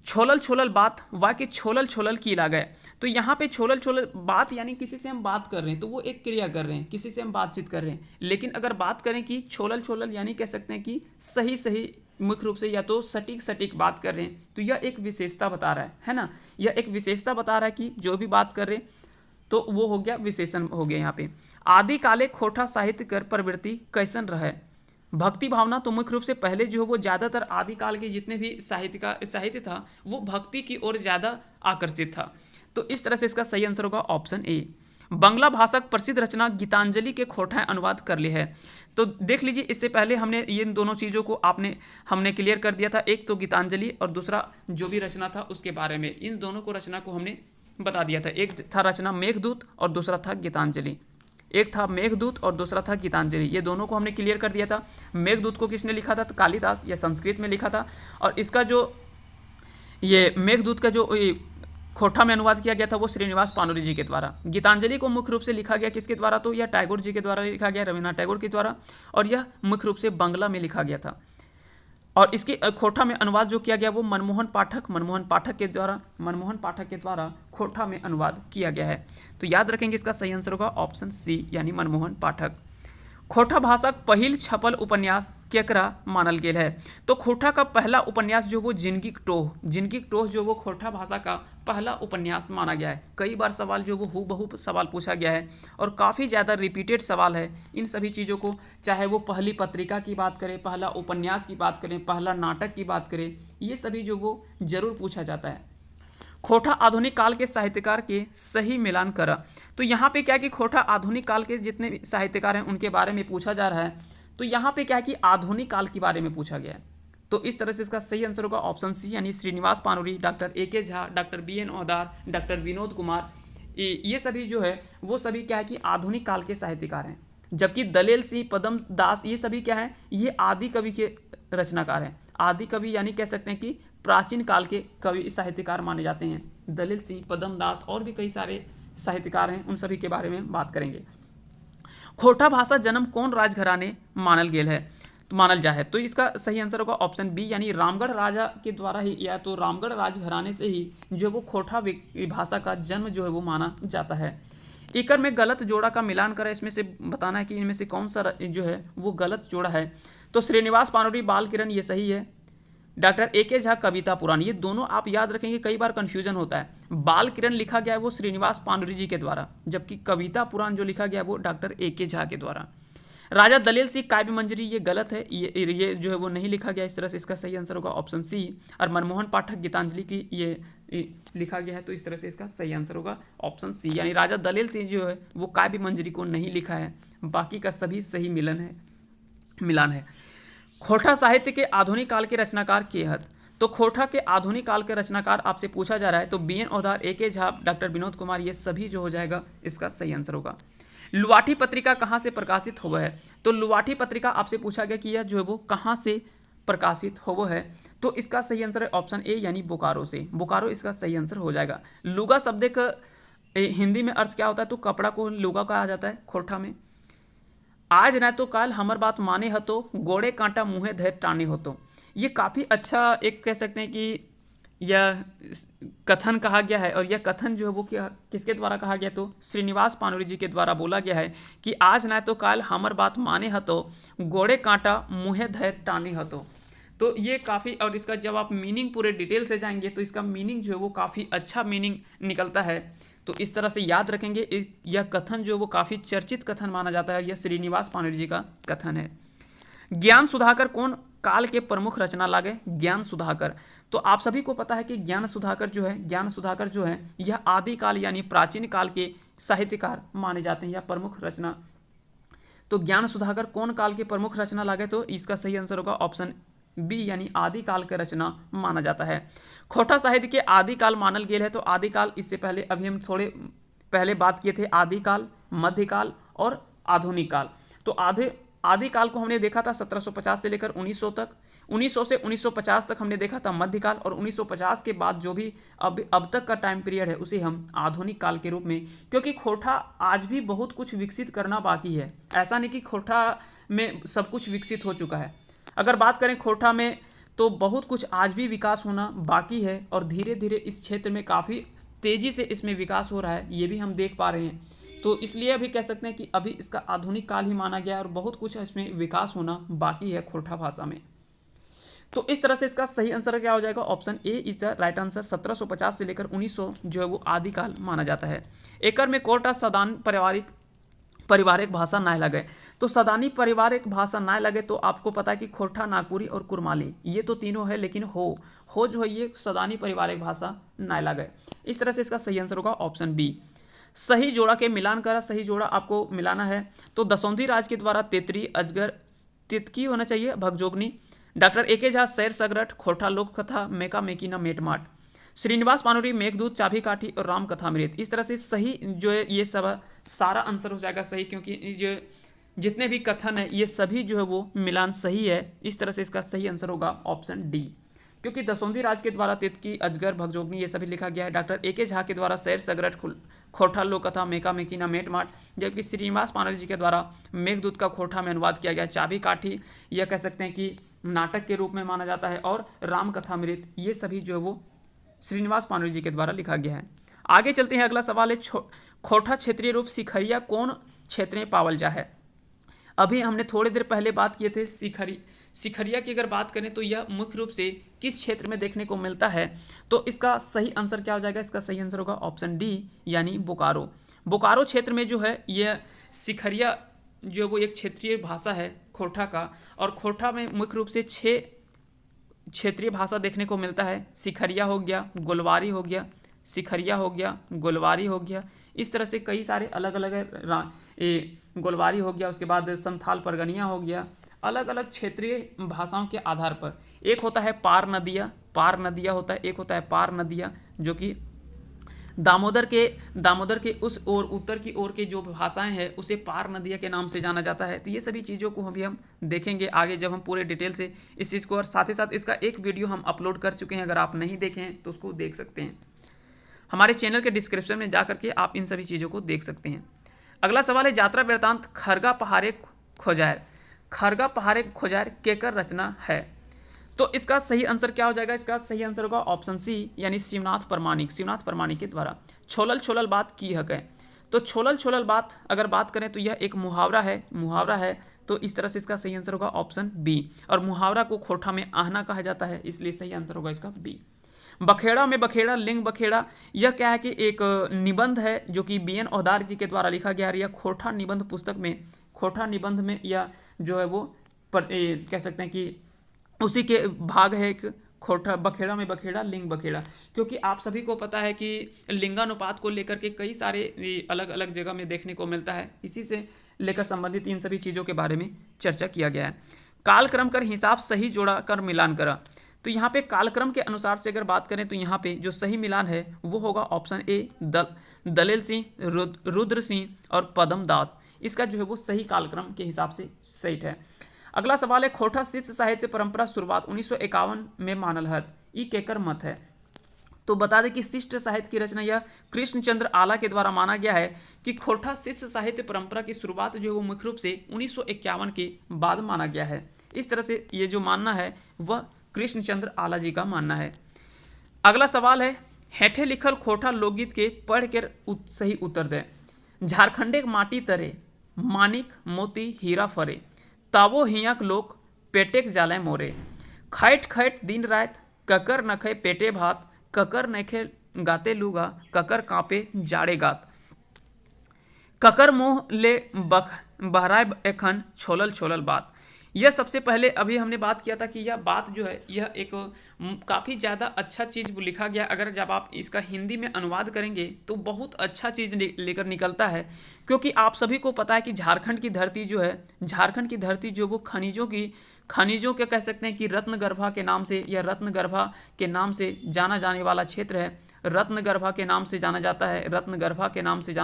छोलल बात वाक्य छोलल की ला गए। तो यहाँ पे छोलल बात यानी किसी से हम बात कर रहे हैं, तो वो एक क्रिया कर रहे हैं, किसी से हम बातचीत कर रहे हैं। लेकिन अगर बात करें कि छोलल यानी कह सकते हैं कि सही मुख्य रूप से या तो सटीक बात कर रहे हैं, तो यह एक विशेषता बता रहा है ना। यह एक विशेषता बता रहा है कि जो भी बात कर रहे हैं तो वो हो गया विशेषण हो गया। यहाँ पे आदि काले खोटा साहित्य कर प्रवृत्ति कैसन रहे। भक्ति भावना तो मुख्य रूप से पहले जो है वो ज़्यादातर आदिकाल के जितने भी साहित्य था वो भक्ति की ओर ज़्यादा आकर्षित था। तो इस तरह से इसका सही आंसर होगा ऑप्शन ए। बंगला भाषा प्रसिद्ध रचना गीतांजलि के खोटा अनुवाद कर लिए है। तो देख लीजिए, इससे पहले हमने इन दोनों चीज़ों को हमने क्लियर कर दिया था। एक तो गीतांजलि और दूसरा जो भी रचना था उसके बारे में, इन दोनों को रचना को हमने बता दिया था। एक था रचना मेघदूत और दूसरा था गीतांजलि। ये दोनों को हमने क्लियर कर दिया था। मेघदूत को किसने लिखा था, तो कालिदास, या संस्कृत में लिखा था। और ये मेघदूत का जो खोटा में अनुवाद किया गया था वो श्रीनिवास पानुरी जी के द्वारा। गीतांजलि को मुख्य रूप से लिखा गया किसके द्वारा, तो यह टैगोर जी के द्वारा लिखा गया, रविन्द्रनाथ टैगोर के द्वारा, और यह मुख्य रूप से बांग्ला में लिखा गया था। और इसकी खोटा में अनुवाद जो किया गया वो मनमोहन पाठक के द्वारा खोटा में अनुवाद किया गया है। तो याद रखेंगे इसका सही आंसर होगा ऑप्शन सी यानी मनमोहन पाठक। खोटा भाषाक पहिल छपल उपन्यास केकरा मानल गेल है, तो खोटा का पहला उपन्यास जो वो जिंदगी टोह जो वो खोटा भाषा का पहला उपन्यास माना गया है। कई बार सवाल जो वो हूबहू सवाल पूछा गया है और काफ़ी ज़्यादा रिपीटेड सवाल है। इन सभी चीज़ों को, चाहे वो पहली पत्रिका की बात करें, पहला उपन्यास की बात करें, पहला नाटक की बात करें, ये सभी जो वो जरूर पूछा जाता है। खोटा आधुनिक काल के साहित्यकार के सही मिलान करा, तो यहाँ पे क्या है कि खोटा आधुनिक काल के जितने भी साहित्यकार हैं उनके बारे में पूछा जा रहा है। तो यहाँ पे क्या है कि आधुनिक काल के बारे में पूछा गया है। तो इस तरह से इसका सही आंसर होगा ऑप्शन सी यानी Srinivas Panuri, doctor A K. Jha, doctor BN. Audar, doctor Vinod Kumar, ये सभी जो है वो सभी क्या है कि आधुनिक काल के साहित्यकार हैं। जबकि दलेल सिंह, पदम दास, ये सभी क्या है, ये आदि कवि के रचनाकार हैं। आदि कवि यानी कह सकते हैं कि प्राचीन काल के कवि साहित्यकार माने जाते हैं। दलील सिंह, पदम दास और भी कई सारे साहित्यकार हैं, उन सभी के बारे में बात करेंगे। खोटा भाषा जन्म कौन राजघराने मानल जा है, तो इसका सही आंसर होगा ऑप्शन बी यानी रामगढ़ राजा के द्वारा ही, या तो रामगढ़ राजघराने से ही जो वो खोटा भाषा का जन्म जो है वो माना जाता है। इकर में गलत जोड़ा का मिलान करें, इसमें से बताना है कि इनमें से कौन सा जो है वो गलत जोड़ा है। तो श्रीनिवास पानुरी बाल किरण ये सही है, डॉक्टर ए.के. झा कविता पुराण, ये दोनों आप याद रखेंगे, कई बार कंफ्यूजन होता है। बाल किरण लिखा गया है वो श्रीनिवास पानुरी जी के द्वारा, जबकि कविता पुराण जो लिखा गया वो डॉक्टर ए.के. झा के द्वारा। राजा दलेल सिंह काव्य मंजरी ये गलत है, ये जो है वो नहीं लिखा गया इस तरह से, इसका सही आंसर होगा ऑप्शन सी। और मनमोहन पाठक गीतांजलि की ये लिखा गया है, तो इस तरह से इसका सही आंसर होगा ऑप्शन सी यानी राजा दलेल सिंह जो है वो काव्य मंजरी को नहीं लिखा है, बाकी का सभी सही मिलान है। खोटा साहित्य के आधुनिक काल के रचनाकार के हत, तो खोटा के आधुनिक काल के रचनाकार आपसे पूछा जा रहा है, तो BN. Audar, AK. Jha, doctor Vinod Kumar, ये सभी जो हो जाएगा इसका सही आंसर होगा। लुवाठी पत्रिका कहाँ से प्रकाशित हुआ है, तो लुवाठी पत्रिका आपसे पूछा गया कि यह जो है वो कहाँ से प्रकाशित हुआ है, तो इसका सही आंसर है ऑप्शन ए यानी बोकारो से। बोकारो इसका सही आंसर हो जाएगा। लुगा शब्द का हिंदी में अर्थ क्या होता है, तो कपड़ा को लुगा कहा जाता है खोटा में। आज न तो काल हमर बात माने हो तो गोड़े कांटा मुँहे धैर्य टाने हो, तो ये काफ़ी अच्छा एक कह सकते हैं कि यह कथन कहा गया है, और यह कथन जो है वो किसके द्वारा कहा गया, तो श्रीनिवास पानुरी जी के द्वारा बोला गया है कि आज न तो काल हमर बात माने हो तो गोड़े कांटा मुँहे धैर्य टाने हो, तो ये काफ़ी, और इसका जब आप मीनिंग पूरे डिटेल से जाएंगे तो इसका मीनिंग जो है वो काफ़ी अच्छा मीनिंग निकलता है। तो इस तरह से याद रखेंगे, यह कथन जो वो काफ़ी चर्चित कथन माना जाता है, यह श्रीनिवास पानुरी जी का कथन है। ज्ञान सुधाकर कौन काल के प्रमुख रचना लागे, ज्ञान सुधाकर, तो आप सभी को पता है कि ज्ञान सुधाकर जो है यह आदि काल यानी प्राचीन काल के साहित्यकार माने जाते हैं, या प्रमुख रचना। तो ज्ञान सुधाकर कौन काल के प्रमुख रचना लागे, तो इसका सही आंसर होगा ऑप्शन बी यानी आदिकाल का रचना माना जाता है। खोटा साहित्य के आदिकाल मानल गेल है, तो आदिकाल इससे पहले अभी हम थोड़े पहले बात किए थे, आदिकाल, मध्यकाल और आधुनिक काल। तो आदिकाल को हमने देखा था 1750 से लेकर 1900 तक, 1900 से 1950 तक हमने देखा था मध्यकाल, और 1950 के बाद जो भी अब तक का टाइम पीरियड है उसे हम आधुनिक काल के रूप में, क्योंकि खोटा आज भी बहुत कुछ विकसित करना बाकी है। ऐसा नहीं कि खोटा में सब कुछ विकसित हो चुका है। अगर बात करें खोटा में, तो बहुत कुछ आज भी विकास होना बाकी है, और धीरे धीरे इस क्षेत्र में काफ़ी तेज़ी से इसमें विकास हो रहा है, ये भी हम देख पा रहे हैं। तो इसलिए अभी कह सकते हैं कि अभी इसका आधुनिक काल ही माना गया है, और बहुत कुछ इसमें विकास होना बाकी है खोटा भाषा में। तो इस तरह से इसका सही आंसर क्या हो जाएगा, option A is the right answer. 1750 से लेकर 1900 जो है वो आदिकाल माना जाता है। एकर में कोटा सदान पारिवारिक भाषा ना लगे, तो सदानी पारिवारिक भाषा ना लगे, तो आपको पता है कि खोटा, नागपुरी और कुरमाली ये तो तीनों है, लेकिन हो जो है ये सदानी पारिवारिक भाषा ना लगे। इस तरह से इसका सही आंसर होगा ऑप्शन बी। सही जोड़ा के मिलान करा, सही जोड़ा आपको मिलाना है, तो दसौंधी राज के द्वारा तेतरी, अजगर, तितकी होना चाहिए, भगजोगनी, डॉक्टर ए.के. झा सैर सगरट, खोटा लोक कथा, मेका मेकिना मेटमाट, श्रीनिवास पानुरी मेघदूत, चाभी काठी और राम कथामृत। इस तरह से सही जो है ये सब सारा आंसर हो जाएगा सही, क्योंकि जो जितने भी कथन है ये सभी जो है वो मिलान सही है। इस तरह से इसका सही आंसर होगा ऑप्शन डी। क्योंकि दसौंधी राज के द्वारा तितकी, अजगर, भगजोगनी ये सभी लिखा गया है। Doctor A K. झा के द्वारा सैर सगरट, खोटा लोक कथा, मेका मेकिना, मेट माट, जबकि श्रीनिवास पानर जी के द्वारा मेघदूत का खोटा में अनुवाद किया गया। चाबी काठी यह कह सकते हैं कि नाटक के रूप में माना जाता है, और राम कथामृत ये सभी जो है वो श्रीनिवास पानर जी के द्वारा लिखा गया है। आगे चलते हैं, अगला सवाल है खोटा क्षेत्रीय रूप सिखरिया कौन क्षेत्र में पावल जा है। अभी हमने थोड़ी देर पहले बात किए थे सिखरिया की अगर बात करें तो यह मुख्य रूप से किस क्षेत्र में देखने को मिलता है, तो इसका सही आंसर क्या हो जाएगा, इसका सही आंसर होगा ऑप्शन डी यानी बोकारो। बोकारो क्षेत्र में जो है यह सिखरिया जो वो एक क्षेत्रीय भाषा है खोटा का, और खोटा में मुख्य रूप से 6 क्षेत्रीय भाषा देखने को मिलता है। सिखरिया हो गया, गोलवारी हो गया, सिखरिया हो गया, गोलवारी हो गया, इस तरह से कई सारे अलग अलग गोलवारी हो गया, उसके बाद संथाल परगनिया हो गया, अलग अलग क्षेत्रीय भाषाओं के आधार पर। एक होता है पार नदिया होता है, एक होता है पार नदिया जो कि दामोदर के उस ओर उत्तर की ओर के जो भाषाएं हैं उसे पार नदिया के नाम से जाना जाता है। तो ये सभी चीज़ों को अभी हम देखेंगे आगे जब हम पूरे डिटेल से इस चीज़ को, और साथ ही साथ इसका एक वीडियो हम अपलोड कर चुके हैं, अगर आप नहीं देखे हैं तो उसको देख सकते हैं। हमारे चैनल के डिस्क्रिप्शन में जा करके आप इन सभी चीज़ों को देख सकते हैं। अगला सवाल है यात्रा वृत्तांत खरगा पहाड़े खोजायर केकर रचना है। तो इसका सही आंसर क्या हो जाएगा, इसका सही आंसर होगा ऑप्शन सी यानी शिवनाथ परमाणिक के द्वारा। छोलल बात की हक है, तो छोलल बात अगर बात करें तो यह एक मुहावरा है, तो इस तरह से इसका सही आंसर होगा ऑप्शन बी। और मुहावरा को खोटा में आहना कहा जाता है, इसलिए सही आंसर होगा इसका बी। बखेड़ा में बखेड़ा, लिंग बखेड़ा, यह क्या है कि एक निबंध है जो कि बी.एन. औदार जी के द्वारा लिखा गया है। यह खोटा निबंध पुस्तक में, खोटा निबंध में यह जो है वो कह सकते हैं कि उसी के भाग है एक खोटा, बखेड़ा में बखेड़ा, लिंग बखेड़ा, क्योंकि आप सभी को पता है कि लिंगानुपात को लेकर के कई सारे अलग अलग जगह में देखने को मिलता है, इसी से लेकर संबंधित इन सभी चीज़ों के बारे में चर्चा किया गया है। कालक्रम कर हिसाब सही जोड़ा कर मिलान करा, तो यहाँ पे कालक्रम के अनुसार से अगर बात करें तो यहाँ पे जो सही मिलान है वो होगा ऑप्शन ए दलेल सिंह, रुद्र सिंह और पदम दास, इसका जो है वो सही कालक्रम के हिसाब से सही है। अगला सवाल है खोटा शिष्य साहित्य परंपरा शुरुआत 1951 में मानल हत, ई केकर मत है। तो बता दें कि शिष्ट साहित्य की रचना यह कृष्णचंद्र आला के द्वारा माना गया है कि खोटा शिष्य साहित्य परंपरा की शुरुआत जो है वो मुख्य रूप से 1951 के बाद माना गया है। इस तरह से ये जो मानना है वह कृष्णचंद्र आला जी का मानना है। अगला सवाल है हेठे लिखल खोटा लोकगीत के पढ़ कर सही उत्तर दें। झारखंडे माटी तरे मानिक मोती हीरा फरे, तावो हियाक लोक पेटेक जाले मोरे, खैट खैट दिन रात ककर नखे पेटे भात, ककर नखे गाते लूगा ककर कांपे जाड़े गात, ककर मोह ले बहराए एखन छोलल बात। यह सबसे पहले अभी हमने बात किया था कि यह बात जो है यह एक काफ़ी ज़्यादा अच्छा चीज़ लिखा गया, अगर जब आप इसका हिंदी में अनुवाद करेंगे तो बहुत अच्छा चीज़ लेकर निकलता है, क्योंकि आप सभी को पता है कि झारखंड की धरती जो है, झारखंड की धरती जो वो खनिजों के कह सकते हैं कि रत्नगर्भा के नाम से, या रत्नगर्भा के नाम से जाना जाने वाला क्षेत्र है, रत्नगर्भा के नाम से जाना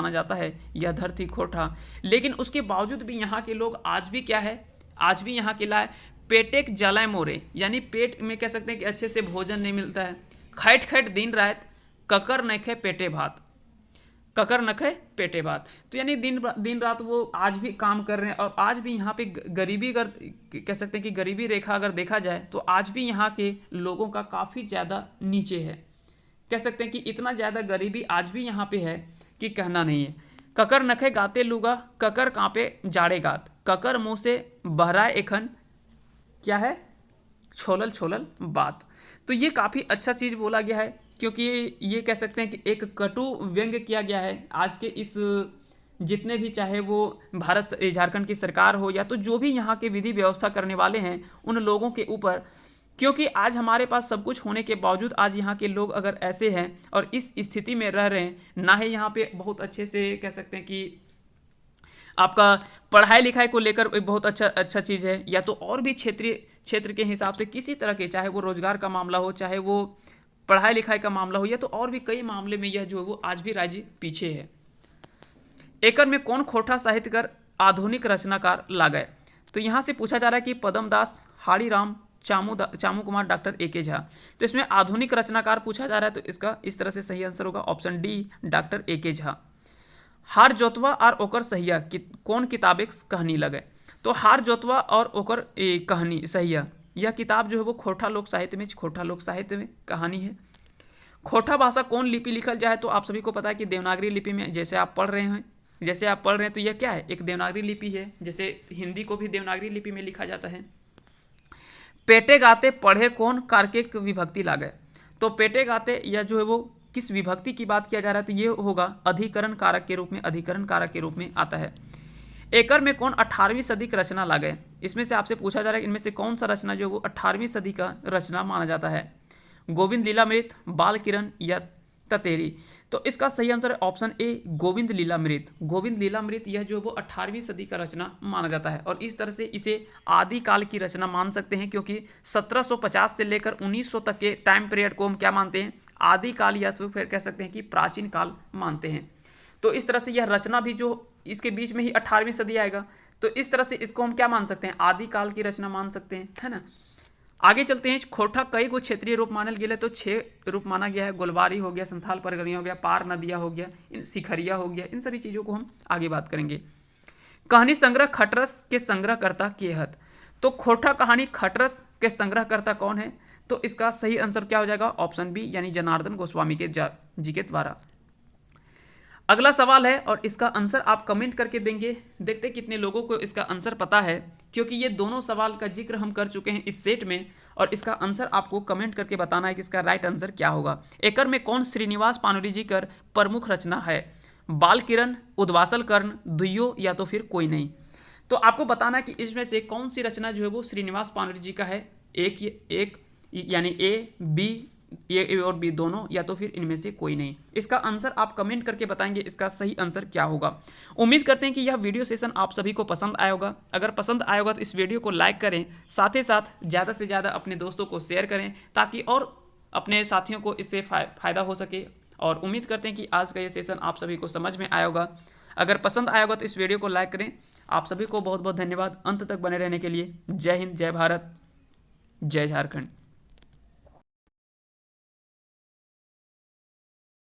जाता है यह धरती खोटा। लेकिन उसके बावजूद भी यहाँ के लोग आज भी क्या है, आज भी यहाँ के लाए पेटेक जलाए मोरे, यानी पेट में कह सकते हैं कि अच्छे से भोजन नहीं मिलता है। खैट खैट दिन रात ककर नखे पेटे भात, तो यानी दिन रात वो आज भी काम कर रहे हैं, और आज भी यहाँ पे गरीबी अगर कह सकते हैं कि गरीबी रेखा अगर देखा जाए तो आज भी यहाँ के लोगों का काफ़ी ज़्यादा नीचे है, कह सकते हैं कि इतना ज़्यादा गरीबी आज भी यहाँ पे है कि कहना नहीं है। ककर नखे गाते लूगा ककर कांपे जाड़े गात, ककर मुँह से बहराए एखन क्या है छोलल बात। तो ये काफ़ी अच्छा चीज़ बोला गया है, क्योंकि ये कह सकते हैं कि एक कटु व्यंग्य किया गया है आज के इस जितने भी, चाहे वो झारखंड की सरकार हो या तो जो भी यहाँ के विधि व्यवस्था करने वाले हैं उन लोगों के ऊपर, क्योंकि आज हमारे पास सब कुछ होने के बावजूद आज यहाँ के लोग अगर ऐसे हैं और इस स्थिति में रह रहे हैं, ना ही यहाँ पे बहुत अच्छे से कह सकते हैं कि आपका पढ़ाई लिखाई को लेकर बहुत अच्छा चीज़ है, या तो और भी क्षेत्र के हिसाब से किसी तरह के, चाहे वो रोजगार का मामला हो, चाहे वो पढ़ाई लिखाई का मामला हो, या तो और भी कई मामले में यह जो है वो आज भी राज्य पीछे है। एकर में कौन खोटा साहित्यकार आधुनिक रचनाकार लागे, तो यहाँ से पूछा जा रहा है कि पदम दास, हाड़ी राम, चामू कुमार, डॉक्टर ए.के. झा। तो इसमें आधुनिक रचनाकार पूछा जा रहा है, तो इसका इस तरह से सही आंसर होगा option D, doctor A K. Jha. हार जोतवा और ओकर सहिया कौन किताब एक कहानी लगे। तो हार जोतवा और ओकर कहानी सहिया, यह किताब जो है वो खोरठा लोक साहित्य में कहानी है। खोरठा भाषा कौन लिपि लिखल जाए, तो आप सभी को पता है कि देवनागरी लिपि में, जैसे आप पढ़ रहे हैं तो यह क्या है, एक देवनागरी लिपि है। जैसे हिंदी को भी देवनागरी लिपि में लिखा जाता है। पेटे गाते पढ़े कौन कारके विभक्ति लागे। तो पेटे गाते या जो है वो किस विभक्ति की बात किया जा रहा है, तो ये होगा अधिकरण कारक के रूप में आता है। एकर में कौन 18वीं सदी की रचना लागे। इसमें से आपसे पूछा जा रहा है इनमें से कौन सा रचना जो है वो 18वीं सदी का रचना माना जाता है। गोविंद लीलामृत, बाल किरण या ततेरी। तो इसका सही आंसर है ऑप्शन ए, गोविंद लीलामृत यह जो वो 18वीं सदी का रचना माना जाता है। और इस तरह से इसे आदिकाल की रचना मान सकते हैं, क्योंकि 1750 से लेकर 1900 तक के टाइम पीरियड को हम क्या मानते हैं, आदिकाल या तो फिर कह सकते हैं कि प्राचीन काल मानते हैं। तो इस तरह से यह रचना भी जो इसके बीच में ही 18वीं सदी आएगा, तो इस तरह से इसको हम क्या मान सकते हैं, आदिकाल की रचना मान सकते हैं, है ना। आगे चलते हैं। खोरठा कई गो क्षेत्रीय रूप मानल गया है, तो 6 रूप माना गया है। गोलवारी हो गया, संथाल परगनिया हो गया, पार नदिया हो गया, सिखरिया हो गया। इन सभी चीज़ों को हम आगे बात करेंगे। कहानी संग्रह खटरस के संग्रहकर्ता के हत। तो खोरठा कहानी खटरस के संग्रहकर्ता कौन है, तो इसका सही आंसर क्या हो जाएगा, ऑप्शन बी, यानी जनार्दन गोस्वामी जी के द्वारा। अगला सवाल है और इसका आंसर आप कमेंट करके देंगे। देखते कितने लोगों को इसका आंसर पता है, क्योंकि ये दोनों सवाल का जिक्र हम कर चुके हैं इस सेट में। और इसका आंसर आपको कमेंट करके बताना है कि इसका राइट आंसर क्या होगा। एकर में कौन श्रीनिवास पानुरी जी कर प्रमुख रचना है। बाल किरण, उद्वासल कर्ण, दुइयो या तो फिर कोई नहीं। तो आपको बताना है कि इसमें से कौन सी रचना जो है वो श्रीनिवास पानुरी जी का है। एक यानी ए, बी, ए और बी दोनों, या तो फिर इनमें से कोई नहीं। इसका आंसर आप कमेंट करके बताएंगे इसका सही आंसर क्या होगा। उम्मीद करते हैं कि यह वीडियो सेशन आप सभी को पसंद आया होगा। अगर पसंद आया होगा तो इस वीडियो को लाइक करें, साथ ही साथ ज़्यादा से ज़्यादा अपने दोस्तों को शेयर करें, ताकि और अपने साथियों को इससे फ़ायदा हो सके। और उम्मीद करते हैं कि आज का ये सेशन आप सभी को समझ में आया होगा। अगर पसंद आया होगा तो इस वीडियो को लाइक करें। आप सभी को बहुत बहुत धन्यवाद अंत तक बने रहने के लिए। जय हिंद, जय भारत, जय झारखंड।